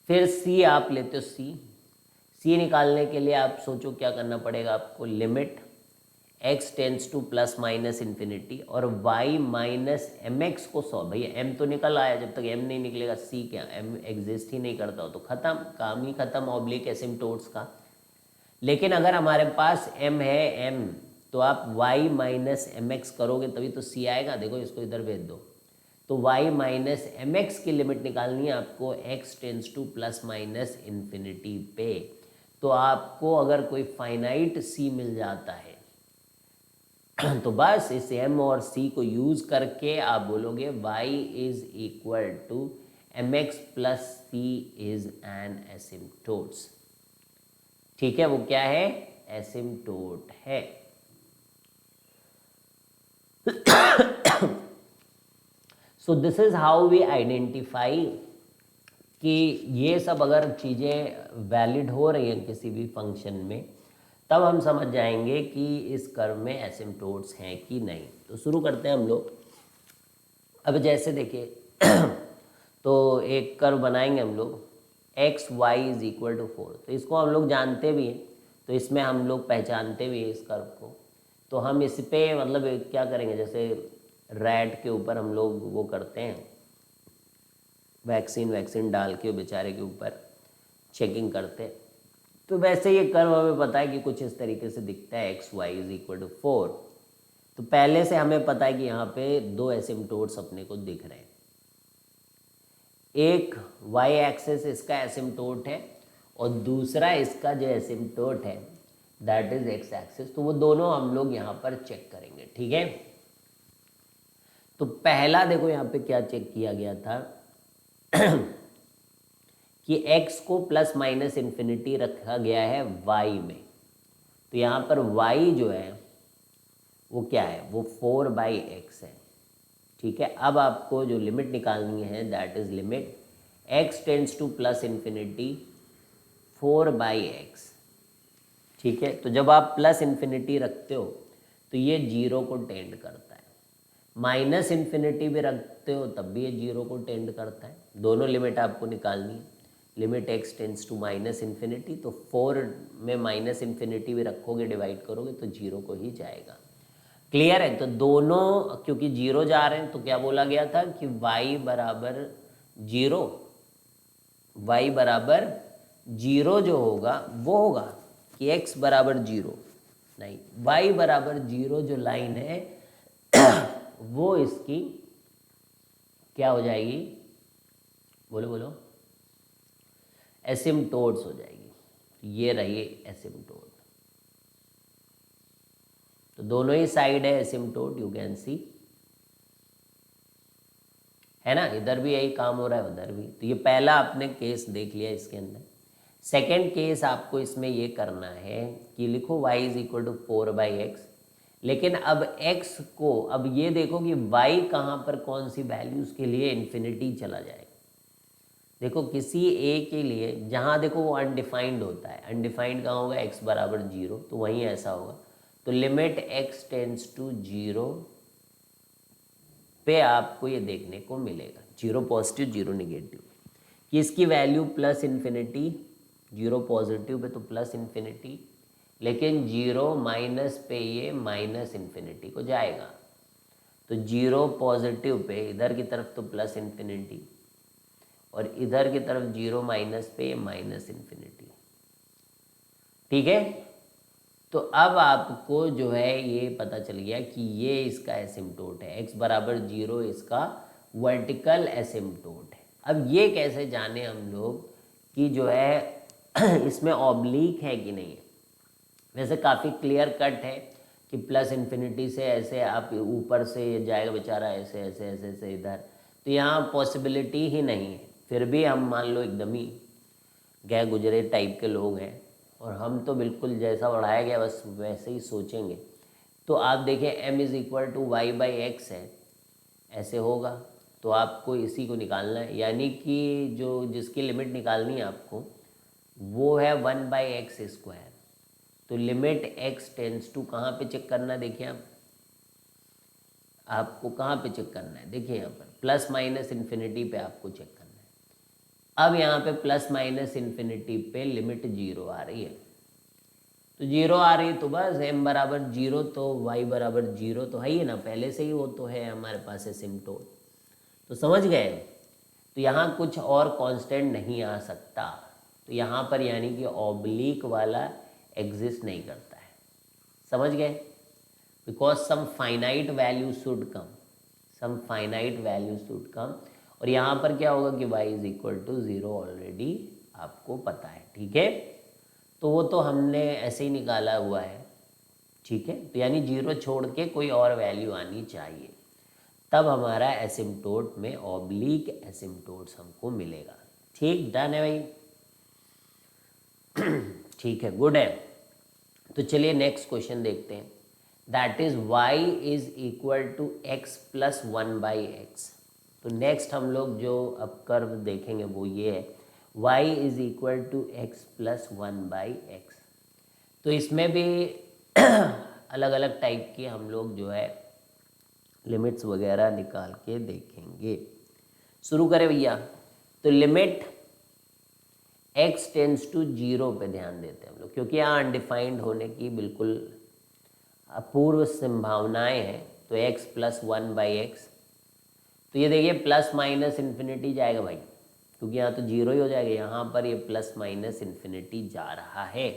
फिर c आप लेते हो, c निकालने के लिए आप सोचो क्या करना पड़ेगा आपको, limit x tends to plus minus infinity और y माइनस एम एक्स को सॉल्व, भैया m तो निकल आया, जब तक m नहीं निकलेगा c क्या, m एग्जिस्ट ही नहीं करता हो तो खत्म, काम ही खत्म ऑब्लिक एसिम्प्टोट्स का। लेकिन अगर हमारे पास m है, m तो आप y माइनस एम एक्स करोगे तभी तो c आएगा। देखो इसको इधर भेज दो, तो y माइनस एम एक्स की लिमिट निकालनी है आपको x tends to plus minus infinity पे। तो आपको अगर कोई फाइनाइट c मिल जाता है तो बस इस m और c को यूज करके आप बोलोगे y is equal to m x plus c is an asymptotes, ठीक है। वो क्या है, एसिम्प्टोट है। So this is how we identify कि ये सब अगर चीज़ें वैलिड हो रही हैं किसी भी फंक्शन में, तब हम समझ जाएंगे कि इस कर्व में एसिम्प्टोट्स हैं कि नहीं। तो शुरू करते हैं हम लोग। अब जैसे देखिए तो एक कर्व बनाएंगे हम लोग, x y is equal to 4, तो इसको हम लोग जानते भी हैं, तो इसमें हम लोग पहचानते भी हैं इस कर्व को। तो हम इस पे मतलब क्या करेंगे, जैसे रैट के ऊपर हम लोग वो करते हैं, वैक्सीन डाल के बेचारे के ऊपर चेकिंग करते हैं, तो वैसे ये कर्व हमें पता है कि कुछ इस तरीके से दिखता है, x y is equal to 4। तो पहले से हमें पता है कि यहाँ पे दो एसिम्प्टोट्स अपने को दिख रहे हैं, एक वाई एक्सिस इसका एसिम्प्टोट है और दूसरा इसका जो एसिम्प्टोट है दैट इज एक्स एक्सिस। तो वो दोनों हम लोग यहाँ पर चेक करेंगे, ठीक है। तो पहला देखो यहाँ पे क्या चेक किया गया था कि x को प्लस माइनस इन्फिनिटी रखा गया है y में, तो यहाँ पर y जो है वो क्या है, वो 4 बाई एक्स है, ठीक है। अब आपको जो लिमिट निकालनी है that is limit x tends two plus infinity 4 by x, ठीक है। तो जब आप प्लस इन्फिनिटी रखते हो तो ये जीरो को टेंड करता है, माइनस इन्फिनिटी भी रखते हो तब भी ये जीरो को टेंड करता है। दोनों लिमिट आपको निकालनी है, limit x tends to minus infinity, तो 4 में माइनस इन्फिनिटी भी रखोगे डिवाइड करोगे तो जीरो को ही जाएगा, क्लियर है। तो दोनों क्योंकि जीरो जा रहे हैं तो क्या बोला गया था कि y बराबर जीरो, y बराबर जीरो जो होगा वो होगा कि x बराबर जीरो नहीं, y बराबर जीरो जो लाइन है वो इसकी क्या हो जाएगी, बोलो बोलो, एसिम्प्टोट्स हो जाएगी। ये रही एसिम्प्टोट, तो दोनों ही साइड है एसिम्प्टोट, यू कैन सी, है ना, इधर भी यही काम हो रहा है उधर भी। तो ये पहला आपने केस देख लिया इसके अंदर। सेकेंड केस आपको इसमें ये करना है कि लिखो y is equal to 4 by x, लेकिन अब x को, अब ये देखो कि y कहाँ पर कौन सी वैल्यू उसके लिए इन्फिनिटी चला जाएगा। देखो किसी a के लिए जहाँ देखो वो अनडिफाइंड होता है, अनडिफाइंड कहाँ होगा, x बराबर जीरो, तो वहीं ऐसा होगा। तो limit x tends to zero पे आपको ये देखने को मिलेगा, जीरो पॉजिटिव जीरो निगेटिव, कि इसकी value plus infinity, zero positive pay तो प्लस इन्फिनिटी, लेकिन जीरो माइनस पे ये माइनस इन्फिनिटी को जाएगा। तो जीरो पॉजिटिव पे इधर की तरफ तो प्लस इन्फिनिटी और इधर की तरफ जीरो माइनस पे माइनस इन्फिनिटी, ठीक है। तो अब आपको जो है ये पता चल गया कि ये इसका एसिम्प्टोट है, x बराबर 0 इसका वर्टिकल एसिम्प्टोट है। अब ये कैसे जाने हम लोग कि जो है इसमें ऑब्लिक है कि नहीं है। वैसे काफ़ी क्लियर कट है कि प्लस इन्फिनिटी से ऐसे आप ऊपर से जाएगा बेचारा, ऐसे ऐसे ऐसे ऐसे इधर, तो यहाँ पॉसिबिलिटी ही नहीं है। फिर भी हम मान लो एकदम ही गए गुजरे टाइप के लोग हैं और हम तो बिल्कुल जैसा पढ़ाया गया बस वैसे ही सोचेंगे। तो आप देखें m is equal to y by x है, ऐसे होगा। तो आपको इसी को निकालना है, यानी कि जो जिसकी लिमिट निकालनी है आपको वो है 1/x²। तो लिमिट x टेंस टू कहाँ पे चेक करना है, देखिए आपको कहाँ पे चेक करना है, देखिए यहाँ पर प्लस माइनस इन्फिनिटी पे आपको चेक करना है। अब यहाँ पे प्लस माइनस इन्फिनिटी पे लिमिट 0 आ रही है, तो 0 आ रही है तो बस m बराबर 0 तो y बराबर 0 तो है ही ना, पहले से ही वो तो है हमारे पास एसिम्प्टोट। तो समझ गए, तो यहाँ कुछ और कांस्टेंट नहीं आ सकता। तो यहाँ पर यानी कि ऑब्लिक वाला एग्जिस्ट नहीं करता है, समझ गए। Because some finite value should come, some finite value should come. और यहाँ पर क्या होगा कि y is equal to 0 already आपको पता है, ठीक है। तो वो तो हमने ऐसे ही निकाला हुआ है, ठीक है। तो यानी 0 छोड़ के कोई और वैल्यू आनी चाहिए, तब हमारा एसिम्प्टोट में ऑब्लिक एसिम्प्टोट्स हमको मिलेगा। ठीक, डन है भाई, ठीक है, गुड है। तो चलिए नेक्स्ट क्वेश्चन देखते हैं। That is y is equal to x plus 1/x। तो नेक्स्ट हम लोग जो अब कर्व देखेंगे वो ये है, y is equal to x plus 1/x। तो इसमें भी अलग अलग टाइप की हम लोग जो है लिमिट्स वगैरह निकाल के देखेंगे। शुरू करें भैया। तो लिमिट x टेंस टू 0 पे ध्यान देते हैं हम लोग, क्योंकि यहाँ अनडिफाइंड होने की बिल्कुल अपूर्व संभावनाएं हैं। तो x प्लस 1/x, तो ये देखिए प्लस माइनस इन्फिनिटी जाएगा भाई, क्योंकि यहाँ तो 0 ही हो जाएगा। यहाँ पर ये प्लस माइनस इन्फिनिटी जा रहा है,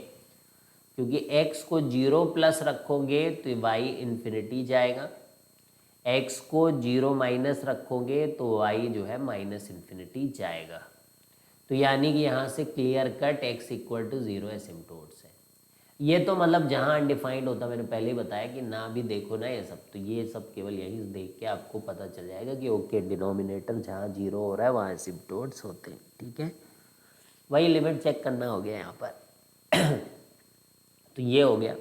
क्योंकि x को 0 प्लस रखोगे तो y इन्फिनिटी जाएगा, x को 0 माइनस रखोगे तो y जो है माइनस इन्फिनिटी जाएगा। तो यानी कि यहाँ से clear cut x equal to 0 asymptotes है। ये तो मतलब जहाँ अनडिफाइंड होता, मैंने पहले ही बताया कि ना भी देखो ना ये सब, तो ये सब केवल यही देख के आपको पता चल जाएगा कि ओके डिनोमिनेटर जहाँ 0 हो रहा है वहाँ एसिम्प्टोट्स होते हैं, ठीक है। वही लिमिट चेक करना हो गया यहाँ पर। तो ये हो गया।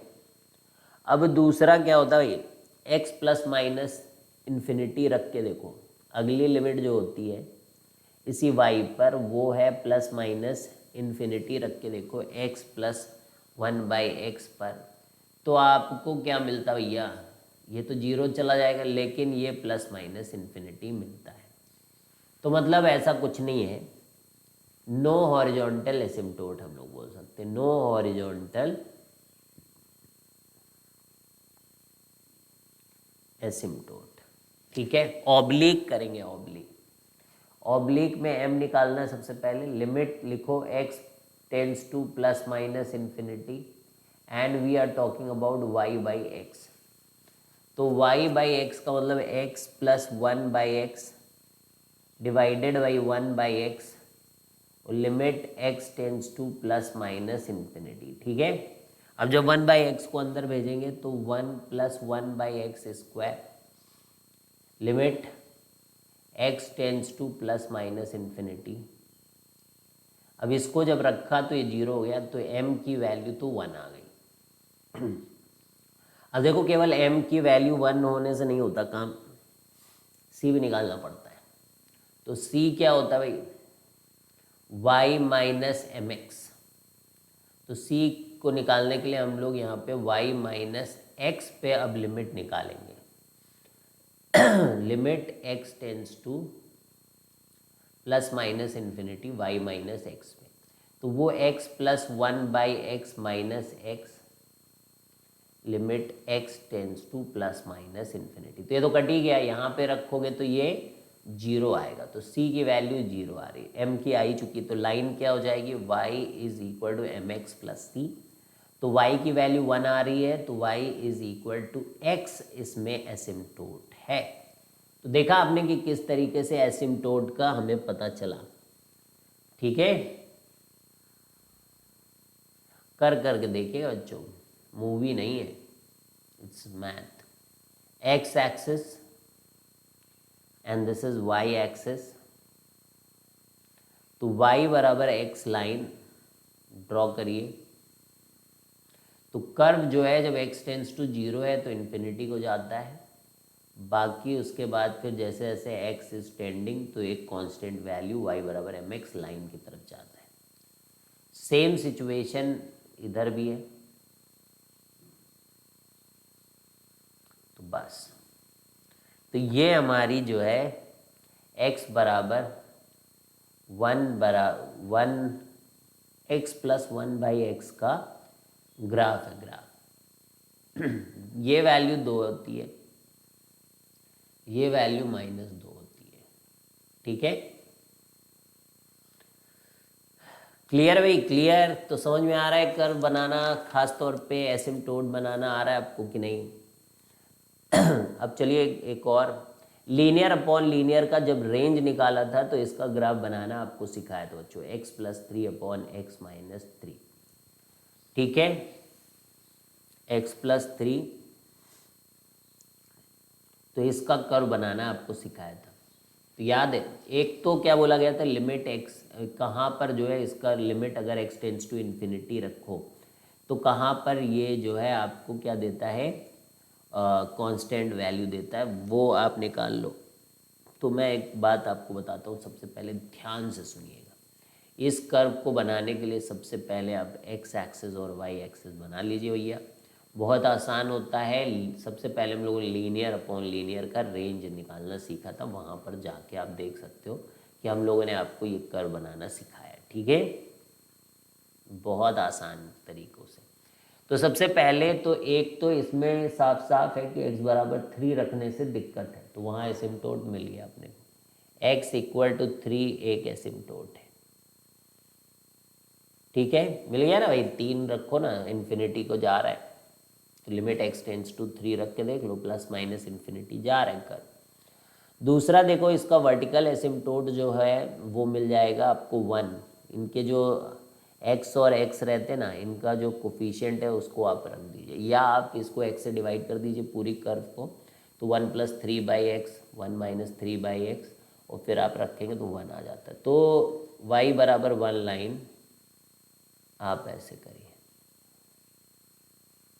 अब दूसरा क्या होता है भाई, x प्लस माइनस इन्फिनिटी रख के देखो, अगली लिमिट जो होती है इसी y पर वो है प्लस माइनस इन्फिनिटी रख के देखो x प्लस 1/x पर। तो आपको क्या मिलता भैया, ये तो 0 चला जाएगा, लेकिन ये प्लस माइनस इन्फिनिटी मिलता है। तो मतलब ऐसा कुछ नहीं है, नो हॉरिजॉन्टल एसिम्प्टोट हम लोग बोल सकते हैं, नो हॉरिजॉन्टल एसिम्प्टोट, ठीक है। ऑब्लिक करेंगे, ऑब्लिक में m निकालना है सबसे पहले। लिमिट लिखो x tends to plus minus infinity and we are talking about y/x। तो y/x का मतलब x plus 1/x divided by 1/x, limit x tends to plus minus infinity, ठीक है। अब जब 1/x को अंदर भेजेंगे तो 1 plus 1/x², limit x tends to plus minus infinity. अब इसको जब रखा तो ये 0 हो गया, तो m की वैल्यू तो 1 आ गई। अब देखो केवल m की वैल्यू 1 होने से नहीं होता काम, c भी निकालना पड़ता है। तो c क्या होता है भाई, y माइनस एम एक्स। तो c को निकालने के लिए हम लोग यहाँ पे y माइनस एक्स पे अब लिमिट निकालेंगे। Limit x tends to plus minus infinity y minus x में, तो वो x plus 1/x minus x, limit x tends to plus minus infinity. तो ये तो कट ही गया, यहाँ पे रखोगे तो ये 0 आएगा, तो c की वैल्यू 0 आ रही है, m की आई चुकी, तो लाइन क्या हो जाएगी, y is equal to m x plus c. तो y की वैल्यू 1 आ रही है, तो y is equal to x इसमें एसिम्प्टोट है। तो देखा आपने कि किस तरीके से एसिम्प्टोट का हमें पता चला। ठीक है, करके देखिएगा बच्चों, मूवी नहीं है, it's math. x axis and this is y axis, तो y बराबर x लाइन ड्रॉ करिए। तो कर्व जो है जब x टेंस टू 0 है तो इन्फिनिटी को जाता है, बाकी उसके बाद फिर जैसे जैसे x इज टेंडिंग तो एक कांस्टेंट वैल्यू y बराबर mx लाइन की तरफ जाता है। सेम सिचुएशन इधर भी है। तो बस, तो ये हमारी जो है x बराबर 1 x प्लस 1/x का ग्राफ है, ग्राफ। ये वैल्यू 2 होती है, ये वैल्यू -2 होती है। ठीक है, क्लियर भाई, क्लियर। तो समझ में आ रहा है कर्व बनाना, खास तौर पे एसिम्प्टोट बनाना आ रहा है आपको कि नहीं? अब चलिए एक और, लीनियर अपॉन लीनियर का जब रेंज निकाला था तो इसका ग्राफ बनाना आपको सिखाया था बच्चों, x plus 3 upon x minus 3। ठीक है, x प्लस 3, तो इसका कर्व बनाना आपको सिखाया था। तो याद है, एक तो क्या बोला गया था, लिमिट x कहाँ पर जो है इसका लिमिट अगर x टेंस टू इन्फिनिटी रखो तो कहाँ पर ये जो है आपको क्या देता है, कांस्टेंट वैल्यू देता है, वो आप निकाल लो। तो मैं एक बात आपको बताता हूँ, सबसे पहले ध्यान से सुनिएगा। इस कर्व को बनाने के लिए सबसे पहले आप x एक्सिस और y एक्सिस बना लीजिए भैया, बहुत आसान होता है। सबसे पहले हम लोगों ने लीनियर अपॉन लीनियर का रेंज निकालना सीखा था, वहाँ पर जाके आप देख सकते हो कि हम लोगों ने आपको ये कर्व बनाना सिखाया है। ठीक है, बहुत आसान तरीक़ों से। तो सबसे पहले तो एक तो इसमें साफ साफ है कि x बराबर 3 रखने से दिक्कत है, तो वहाँ एसिम्प्टोट मिल गया अपने को, x इक्वल टू 3 एक एसिम्प्टोट है। ठीक है, मिल गया ना भाई, 3 रखो ना, इन्फिनिटी को जा रहा है तो लिमिट x टेंस टू 3 रख के देख लो, प्लस माइनस इन्फिनिटी जा रहा है कर। दूसरा देखो, इसका वर्टिकल एसिम्प्टोट जो है वो मिल जाएगा आपको 1। इनके जो x और x रहते हैं ना, इनका जो कोफिशिएंट है उसको आप रख दीजिए, या आप इसको x से डिवाइड कर दीजिए पूरी कर्व को, तो 1 प्लस 3/x 1 माइनस 3/x, और फिर आप रखेंगे तो 1 आ जाता है। तो y बराबर 1 लाइन आप ऐसे करिए।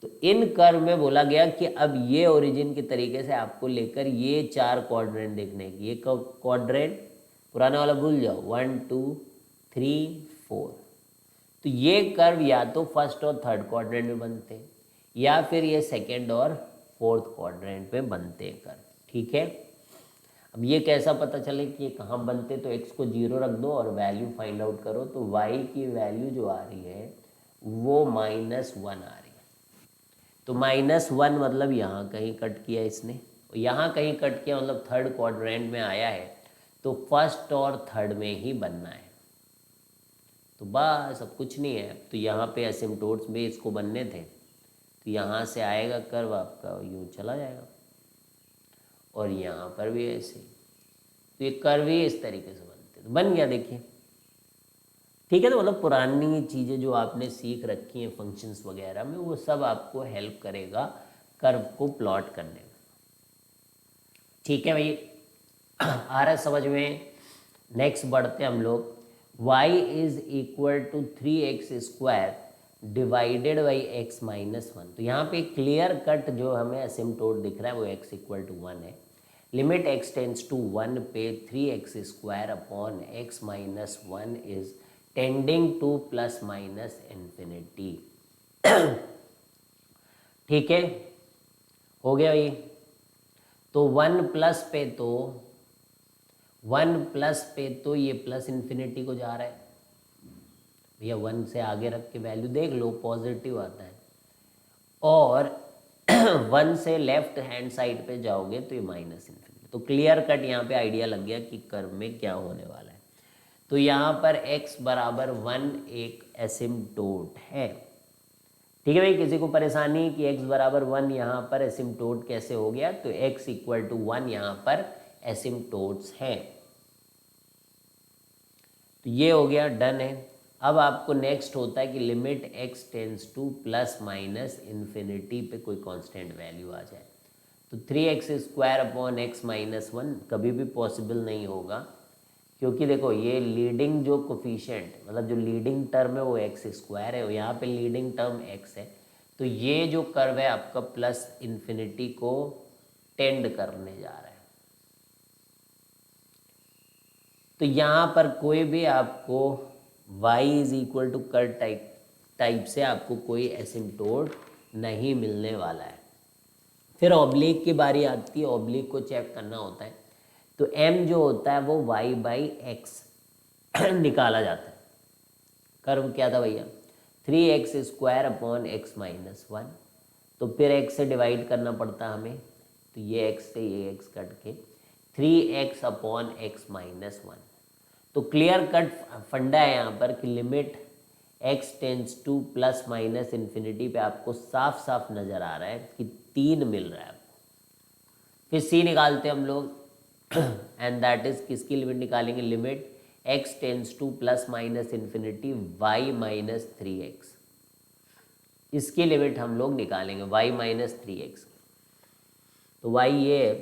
तो इन कर्व में बोला गया कि अब ये ओरिजिन के तरीके से आपको लेकर ये 4 क्वाड्रेंट देखने की, ये क्वाड्रेंट पुराना वाला भूल जाओ, 1 2 3 4। तो ये कर्व या तो फर्स्ट और थर्ड क्वाड्रेंट में बनते हैं, या फिर ये सेकंड और फोर्थ क्वाड्रेंट में बनते हैं कर्व। ठीक है, अब ये कैसा पता चले कि ये कहाँ बनते, तो x को 0 रख दो और वैल्यू फाइंड आउट करो। तो y की वैल्यू जो आ रही है वो -1 आ रही है। तो -1 मतलब यहाँ कहीं कट किया इसने, यहाँ कहीं कट किया मतलब थर्ड क्वाड्रेंट में आया है, तो फर्स्ट और थर्ड में ही बनना है। तो बस, अब कुछ नहीं है। तो यहाँ पे एसिम्प्टोट्स में इसको बनने थे, तो यहाँ से आएगा कर्व आपका यूँ चला जाएगा, और यहाँ पर भी ऐसे। तो ये कर्व ही इस तरीके से बनते, तो बन गया देखिए। ठीक है, तो मतलब पुरानी चीज़ें जो आपने सीख रखी हैं फंक्शंस वगैरह में, वो सब आपको हेल्प करेगा कर्व को प्लॉट करने में। ठीक है भाई, आ रहा है समझ में? नेक्स्ट बढ़ते हम लोग। y is equal to 3x square divided by x minus 1। तो यहाँ पे क्लियर कट जो हमें एसिम्प्टोट दिख रहा है वो x इक्वल टू 1 है। लिमिट x टेंस टू 1 पे 3x square upon x minus 1 is tending to plus minus infinity. ठीक है, हो गया भाई। तो 1 प्लस पे तो ये प्लस इन्फिनिटी को जा रहा है भैया, 1 से आगे रख के वैल्यू देख लो, पॉजिटिव आता है। और 1 से लेफ्ट हैंड साइड पे जाओगे तो ये माइनस इन्फिनिटी। तो क्लियर कट यहाँ पे आइडिया लग गया कि कर्व में क्या होने वाला है। तो यहाँ पर x बराबर 1 एक एसिम्प्टोट है। ठीक है भाई, किसी को परेशानी कि x बराबर 1 यहाँ पर एसिम्टोट कैसे हो गया, तो x इक्वल टू 1 यहाँ पर एसिम्टोट्स हैं। तो ये हो गया, डन है। अब आपको नेक्स्ट होता है कि limit x tends to plus minus infinity पे कोई कांस्टेंट वैल्यू आ जाए। तो 3x² अपॉन x माइनस 1 कभी भी पॉसिबल नहीं होगा, क्योंकि देखो ये लीडिंग जो कोफिशिएंट मतलब जो लीडिंग टर्म है वो x² है और यहाँ पे लीडिंग टर्म x है। तो ये जो कर्व है आपका प्लस इन्फिनिटी को टेंड करने जा रहा है। तो यहाँ पर कोई भी आपको y is equal to curve type से आपको कोई एसिम्टोट नहीं मिलने वाला है। फिर ऑब्लिक की बारी आती है, ऑब्लिक को चेक करना होता है। तो m जो होता है वो y/x निकाला जाता है। कर्व क्या था भैया, 3x² अपॉन x माइनस 1। तो फिर x से डिवाइड करना पड़ता हमें, तो ये x से ये x कट के 3x अपॉन x माइनस 1। तो क्लियर कट फंडा है यहाँ पर कि limit x tends to plus minus infinity पे आपको साफ साफ नज़र आ रहा है कि 3 मिल रहा है आपको। फिर c निकालते हैं हम लोग एंड दैट इज किसकी लिमिट निकालेंगे, limit x tends to plus minus infinity y minus 3x। इसकी लिमिट हम लोग निकालेंगे y माइनस 3x। तो y ये है,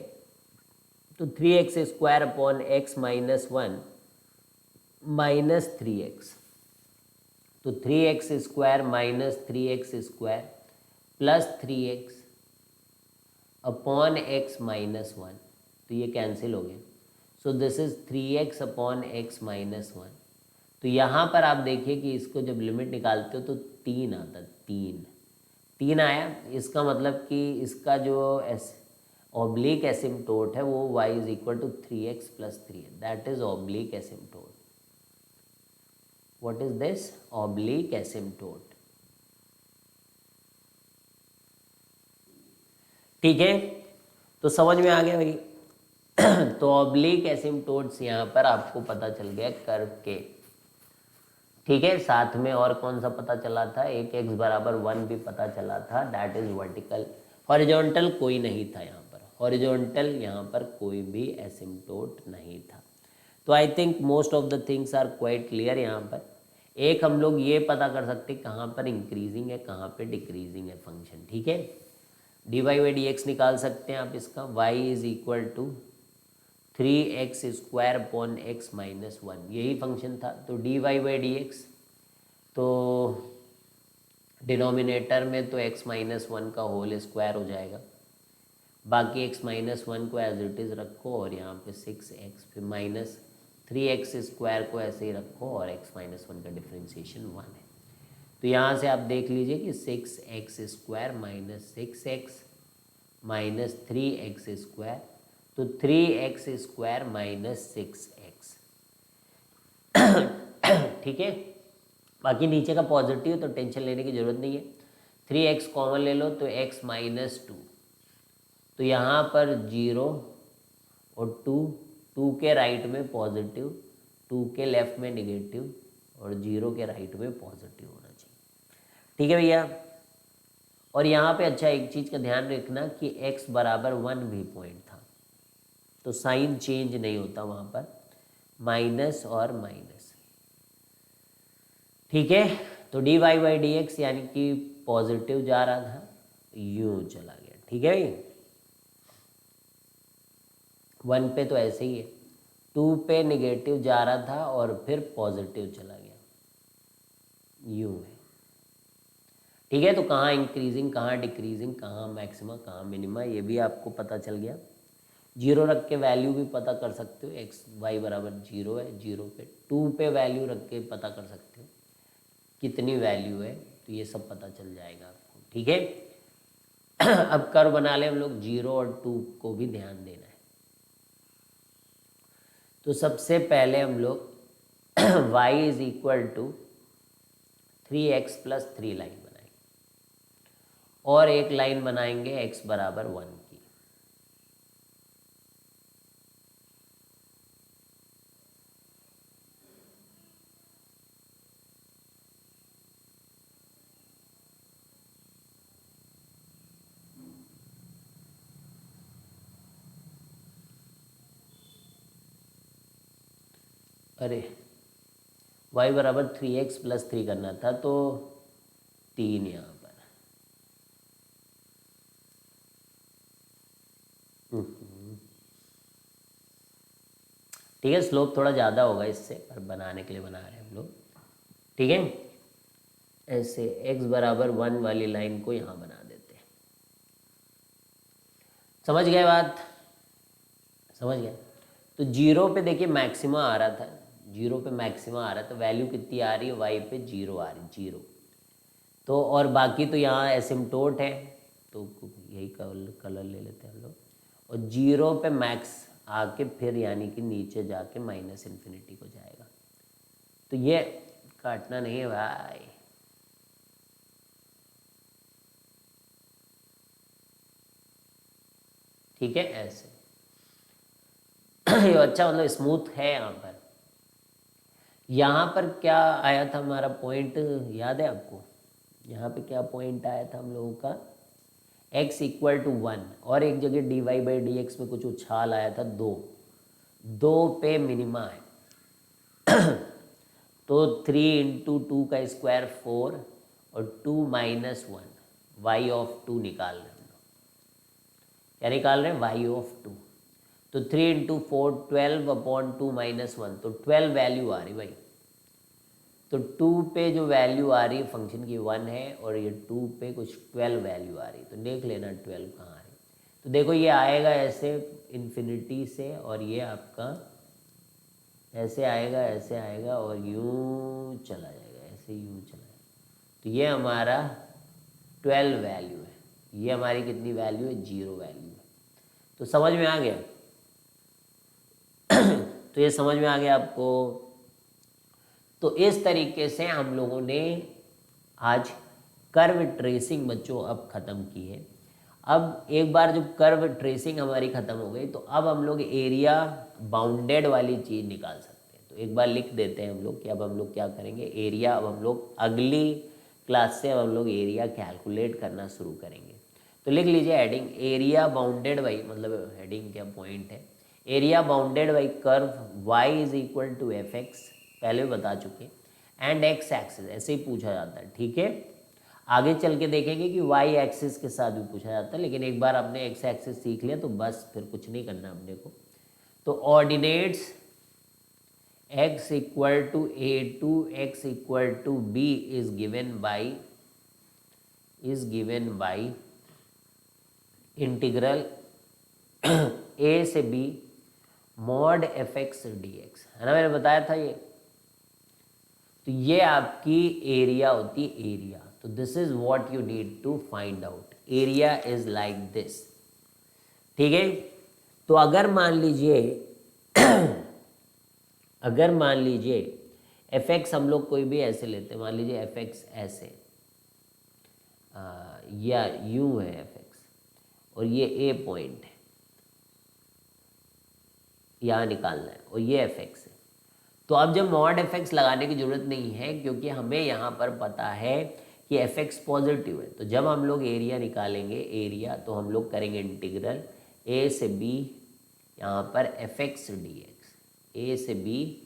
तो 3x² upon x minus 1 minus 3x। तो 3x² minus 3x² plus 3x upon x minus 1। तो ये कैंसिल हो गया। सो this is 3x upon x minus 1। तो यहाँ पर आप देखिए कि इसको जब लिमिट निकालते हो तो 3 आता, 3 आया। इसका मतलब कि इसका जो ऑब्लिक एसिम्टोट है वो y is equal to 3x plus 3 है। That is oblique asymptote. What is this, oblique asymptote. ठीक है, तो समझ में आ गया भाई। तो ऑब्लिक एसिम्टोट्स यहाँ पर आपको पता चल गया कर्व के। ठीक है, साथ में और कौन सा पता चला था, एक x बराबर 1 भी पता चला था, दैट इज वर्टिकल। हॉरिजॉन्टल कोई नहीं था यहाँ पर, हॉरिजॉन्टल यहाँ पर कोई भी एसिम्टोट नहीं था। तो I think most of the things are quite clear. यहाँ पर एक हम लोग ये पता कर सकते कहाँ पर इंक्रीजिंग है कहाँ पे डिक्रीजिंग है फंक्शन। ठीक है, dy/dx निकाल सकते हैं आप इसका, y is equal to 3x² upon x minus 1, यही फंक्शन था। तो dy/dx, तो डिनोमिनेटर में तो x माइनस 1 का होल स्क्वायर हो जाएगा, बाकी x माइनस 1 को एज इट इज़ रखो और यहाँ पे 6x, फिर माइनस 3x² को ऐसे ही रखो और x माइनस 1 का डिफ्रेंशिएशन 1 है। तो यहाँ से आप देख लीजिए कि 6x² minus 6x minus 3x², तो 3x² माइनस 6x। ठीक है, बाकी नीचे का पॉजिटिव तो टेंशन लेने की ज़रूरत नहीं है। 3x कॉमन ले लो तो x माइनस 2, तो यहाँ पर 0 और 2 के राइट में पॉजिटिव, 2 के लेफ्ट में निगेटिव और 0 के राइट में पॉजिटिव होना चाहिए। ठीक है भैया, और यहाँ पे अच्छा एक चीज़ का ध्यान रखना कि x बराबर 1 भी पॉइंट था, तो साइन चेंज नहीं होता वहाँ पर, माइनस और माइनस। ठीक है, तो dy/dx यानी कि पॉजिटिव जा रहा था, यूँ चला गया। ठीक है भाई, 1 पे तो ऐसे ही है, 2 पे निगेटिव जा रहा था और फिर पॉजिटिव चला गया, यूँ है। ठीक है, तो कहाँ इंक्रीजिंग कहाँ डिक्रीजिंग, कहाँ मैक्सिमा कहाँ मिनिमा, ये भी आपको पता चल गया। 0 रख के वैल्यू भी पता कर सकते हो, x y बराबर 0 है, 0 पे 2 पे वैल्यू रख के पता कर सकते हो कितनी वैल्यू है, तो ये सब पता चल जाएगा आपको। ठीक है, अब कर्व बना ले हम लोग, 0 और 2 को भी ध्यान देना है। तो सबसे पहले हम लोग y is equal to 3x plus 3 line बनाएंगे और एक लाइन बनाएंगे x बराबर 1 की। अरे y बराबर 3x+3 करना था, तो 3 यहाँ पर। ठीक है, स्लोप थोड़ा ज़्यादा होगा इससे, पर बनाने के लिए बना रहे हैं हम लोग। ठीक है, ऐसे x बराबर 1 वाली लाइन को यहाँ बना देते हैं। समझ गए बात? समझ गए? तो 0 पे देखिए मैक्सिमा आ रहा था, 0 पे मैक्सिमा आ रहा था, वैल्यू कितनी आ रही है y पे? 0 आ रही, 0। तो और बाकी तो यहाँ एसिम्टोट है, तो यही कलर ले लेते हैं हम लोग। और 0 पे मैक्स आके फिर यानी कि नीचे जाके -इन्फिनिटी को जाएगा। तो ये काटना नहीं है भाई। ठीक है, ऐसे ये अच्छा मतलब स्मूथ है। यहाँ पर क्या आया था हमारा पॉइंट, याद है आपको? यहाँ पे क्या पॉइंट आया था हम लोगों का? x = 1 और एक जगह dy/dx में कुछ उछाल आया था 2 पे मिनिमा है। तो 3 × 2 का स्क्वायर 4 और 2 - 1 y(2) निकाल रहे हैं हम लोग। क्या निकाल रहे हैं? y(2). तो 3 × 4 12/2 - 1, तो 12 वैल्यू आ रही भाई। तो 2 पे जो वैल्यू आ रही है फंक्शन की 1 है, और ये 2 पे कुछ 12 वैल्यू आ रही, तो देख लेना 12 कहाँ है। तो देखो ये आएगा ऐसे इन्फिनिटी से, और ये आपका ऐसे आएगा, ऐसे आएगा, और यूं चला जाएगा, ऐसे यूं चला जाएगा। तो ये हमारा 12 वैल्यू है, ये हमारी कितनी वैल्यू है? 0 वैल्यू है। तो समझ में आ गया? तो ये समझ में आ गया आपको? तो इस तरीके से हम लोगों ने आज कर्व ट्रेसिंग बच्चों अब ख़त्म की है। अब एक बार जब कर्व ट्रेसिंग हमारी ख़त्म हो गई, तो अब हम लोग एरिया बाउंडेड वाली चीज़ निकाल सकते हैं। तो एक बार लिख देते हैं हम लोग कि अब हम लोग क्या करेंगे, एरिया अब हम लोग अगली क्लास से अब हम लोग एरिया कैलकुलेट करना शुरू करेंगे। तो लिख लीजिए हेडिंग, एरिया बाउंडेड बाई, मतलब हेडिंग क्या पॉइंट है, area bounded by curve y = fx, पहले भी बता चुके, एंड x एक्सिस, ऐसे ही पूछा जाता है। ठीक है, आगे चल के देखेंगे कि y एक्सिस के साथ भी पूछा जाता है, लेकिन एक बार आपने x एक्सिस सीख लिया तो बस फिर कुछ नहीं करना अपने को। तो ordinates x = a to x = b is given by integral a से b mod fx dx, है ना, मैंने बताया था ये। तो ये आपकी एरिया होती है, एरिया। तो this is what you need to find out, area is like this. ठीक है, तो अगर मान लीजिए fx हम लोग कोई भी ऐसे लेते हैं, मान लीजिए fx ऐसे, या यूं है fx, और ये a पॉइंट है, यहाँ निकालना है, और ये fx है। तो अब जब मॉड fx लगाने की ज़रूरत नहीं है, क्योंकि हमें यहाँ पर पता है कि fx पॉजिटिव है। तो जब हम लोग एरिया निकालेंगे, एरिया, तो हम लोग करेंगे इंटीग्रल a से b यहाँ पर fx dx, a से b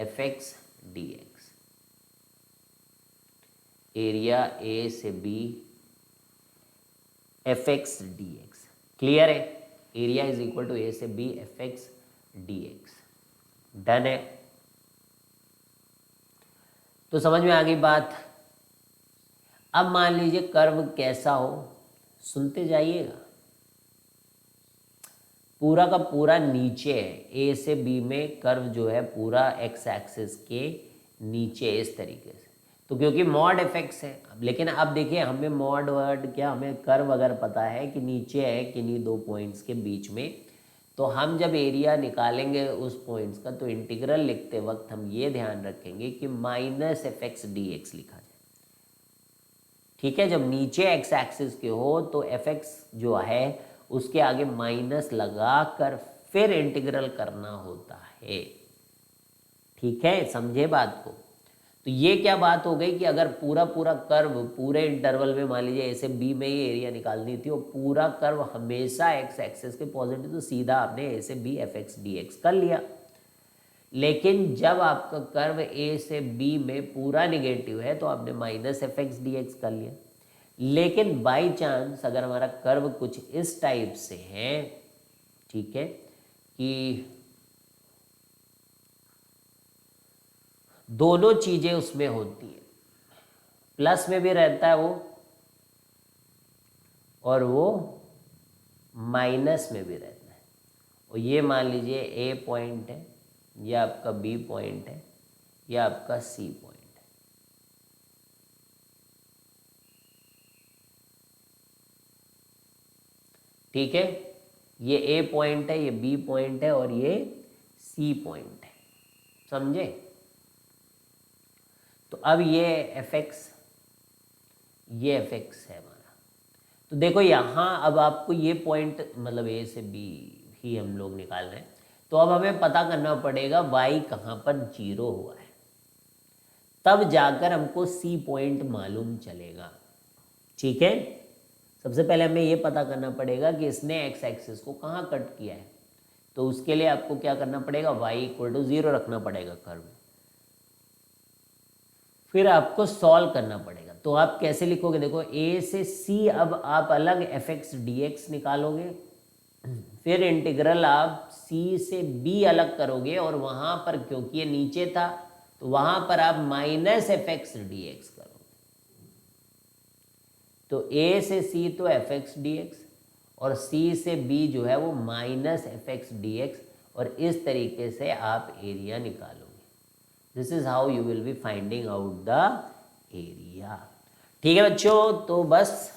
fx dx, area a से b fx dx। क्लियर है? Area is equal to a से b fx dx। डन है? तो समझ में आ गई बात। अब मान लीजिए कर्व कैसा हो, सुनते जाइएगा। पूरा का पूरा नीचे है, ए से बी में कर्व जो है पूरा एक्स एक्सिस के नीचे इस तरीके से। तो क्योंकि मॉड एफएक्स है, लेकिन अब देखिए हमें मॉड वर्ड क्या, हमें कर्व अगर पता है कि नीचे है किन्हीं दो पॉइंट्स के बीच में, तो हम जब एरिया निकालेंगे उस पॉइंट्स का, तो इंटीग्रल लिखते वक्त हम ये ध्यान रखेंगे कि -fx dx लिखा जाए। ठीक है, जब नीचे एक्स एक्सिस के हो तो fx जो है उसके आगे माइनस लगाकर फिर इंटीग्रल करना होता है। ठीक है, समझे बात को? तो ये क्या बात हो गई कि अगर पूरा पूरा कर्व पूरे इंटरवल में, मान लीजिए ऐसे बी में ही एरिया निकालनी थी और पूरा कर्व हमेशा एक्स एक्सिस के पॉजिटिव, तो सीधा आपने ए से बी fx dx कर लिया। लेकिन जब आपका कर्व ए से बी में पूरा निगेटिव है तो आपने minus F x D x कर लिया। लेकिन बाई चांस अगर हमारा कर्व कुछ इस टाइप से है, ठीक है, कि दोनों चीजें उसमें होती है, प्लस में भी रहता है वो और वो माइनस में भी रहता है, और ये मान लीजिए ए पॉइंट है, ये आपका बी पॉइंट है, ये आपका सी पॉइंट है। ठीक है, ये ए पॉइंट है, ये बी पॉइंट है और ये सी पॉइंट है, समझे। तो अब ये एफ एक्स, ये एफ एक्स है हमारा। तो देखो यहाँ अब आपको ये पॉइंट मतलब ए से बी ही हम लोग निकाल रहे हैं, तो अब हमें पता करना पड़ेगा y कहाँ पर 0 हुआ है, तब जाकर हमको सी पॉइंट मालूम चलेगा। ठीक है, सबसे पहले हमें ये पता करना पड़ेगा कि इसने एक्स एक्सिस को कहाँ कट किया है, तो उसके लिए आपको क्या करना पड़ेगा, y = 0 रखना पड़ेगा कर्व। फिर आपको सॉल्व करना पड़ेगा, तो आप कैसे लिखोगे, देखो a से c अब आप अलग एफ एक्स डी एक्स निकालोगे, फिर इंटीग्रल आप c से b अलग करोगे और वहां पर क्योंकि ये नीचे था तो वहां पर आप minus F x D x करोगे। तो a से c तो एफ एक्स डी एक्स और c से b जो है वो minus F x D x, और इस तरीके से आप एरिया निकालोगे। This is how you will be finding out the area. ठीक है बच्चों, तो बस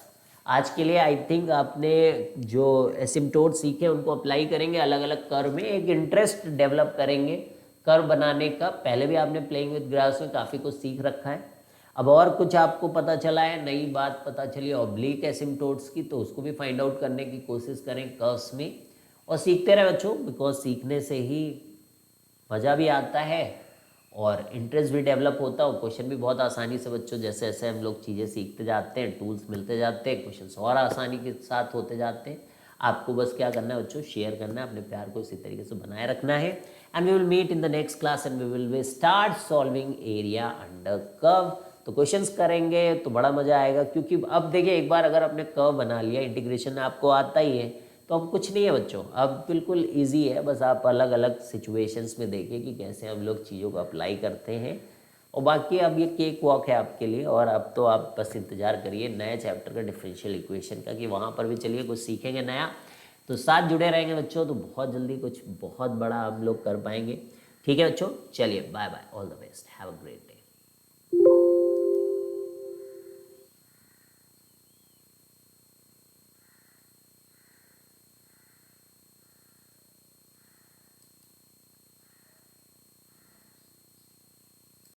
आज के लिए आई थिंक आपने जो एसिम्प्टोट सीखे उनको अप्लाई करेंगे, अलग अलग कर्व में एक इंटरेस्ट डेवलप करेंगे कर्व बनाने का। पहले भी आपने प्लेइंग विद ग्राफ्स में काफ़ी कुछ सीख रखा है, अब और कुछ आपको पता चला है, नई बात पता चली ऑब्लिक एसिम्प्टोट्स की, तो उसको भी फाइंड आउट करने की कोशिश करें कर्व्स में, और सीखते रहे बच्चों, बिकॉज सीखने से ही मज़ा भी आता है और इंटरेस्ट भी डेवलप होता है, और क्वेश्चन भी बहुत आसानी से बच्चों जैसे जैसे हम लोग चीज़ें सीखते जाते हैं, टूल्स मिलते जाते हैं, क्वेश्चंस और आसानी के साथ होते जाते हैं। आपको बस क्या करना है बच्चों, शेयर करना है, अपने प्यार को इसी तरीके से बनाए रखना है। And we will meet in the next class and we will start solving area under curve. तो क्वेश्चंस करेंगे तो बड़ा मज़ा आएगा, क्योंकि अब देखिए एक बार अगर आपने कर्व बना लिया, इंटीग्रेशन आपको आता ही है, तो अब कुछ नहीं है बच्चों, अब बिल्कुल इजी है। बस आप अलग अलग सिचुएशंस में देखिए कि कैसे हम लोग चीज़ों को अप्लाई करते हैं, और बाकी अब ये केक वॉक है आपके लिए। और अब तो आप बस इंतज़ार करिए नए चैप्टर का डिफरेंशियल इक्वेशन का, कि वहाँ पर भी चलिए कुछ सीखेंगे नया। तो साथ जुड़े रहेंगे बच्चों, तो बहुत जल्दी कुछ बहुत बड़ा हम लोग कर पाएंगे। ठीक है बच्चों, चलिए bye bye, all the best, have a great day.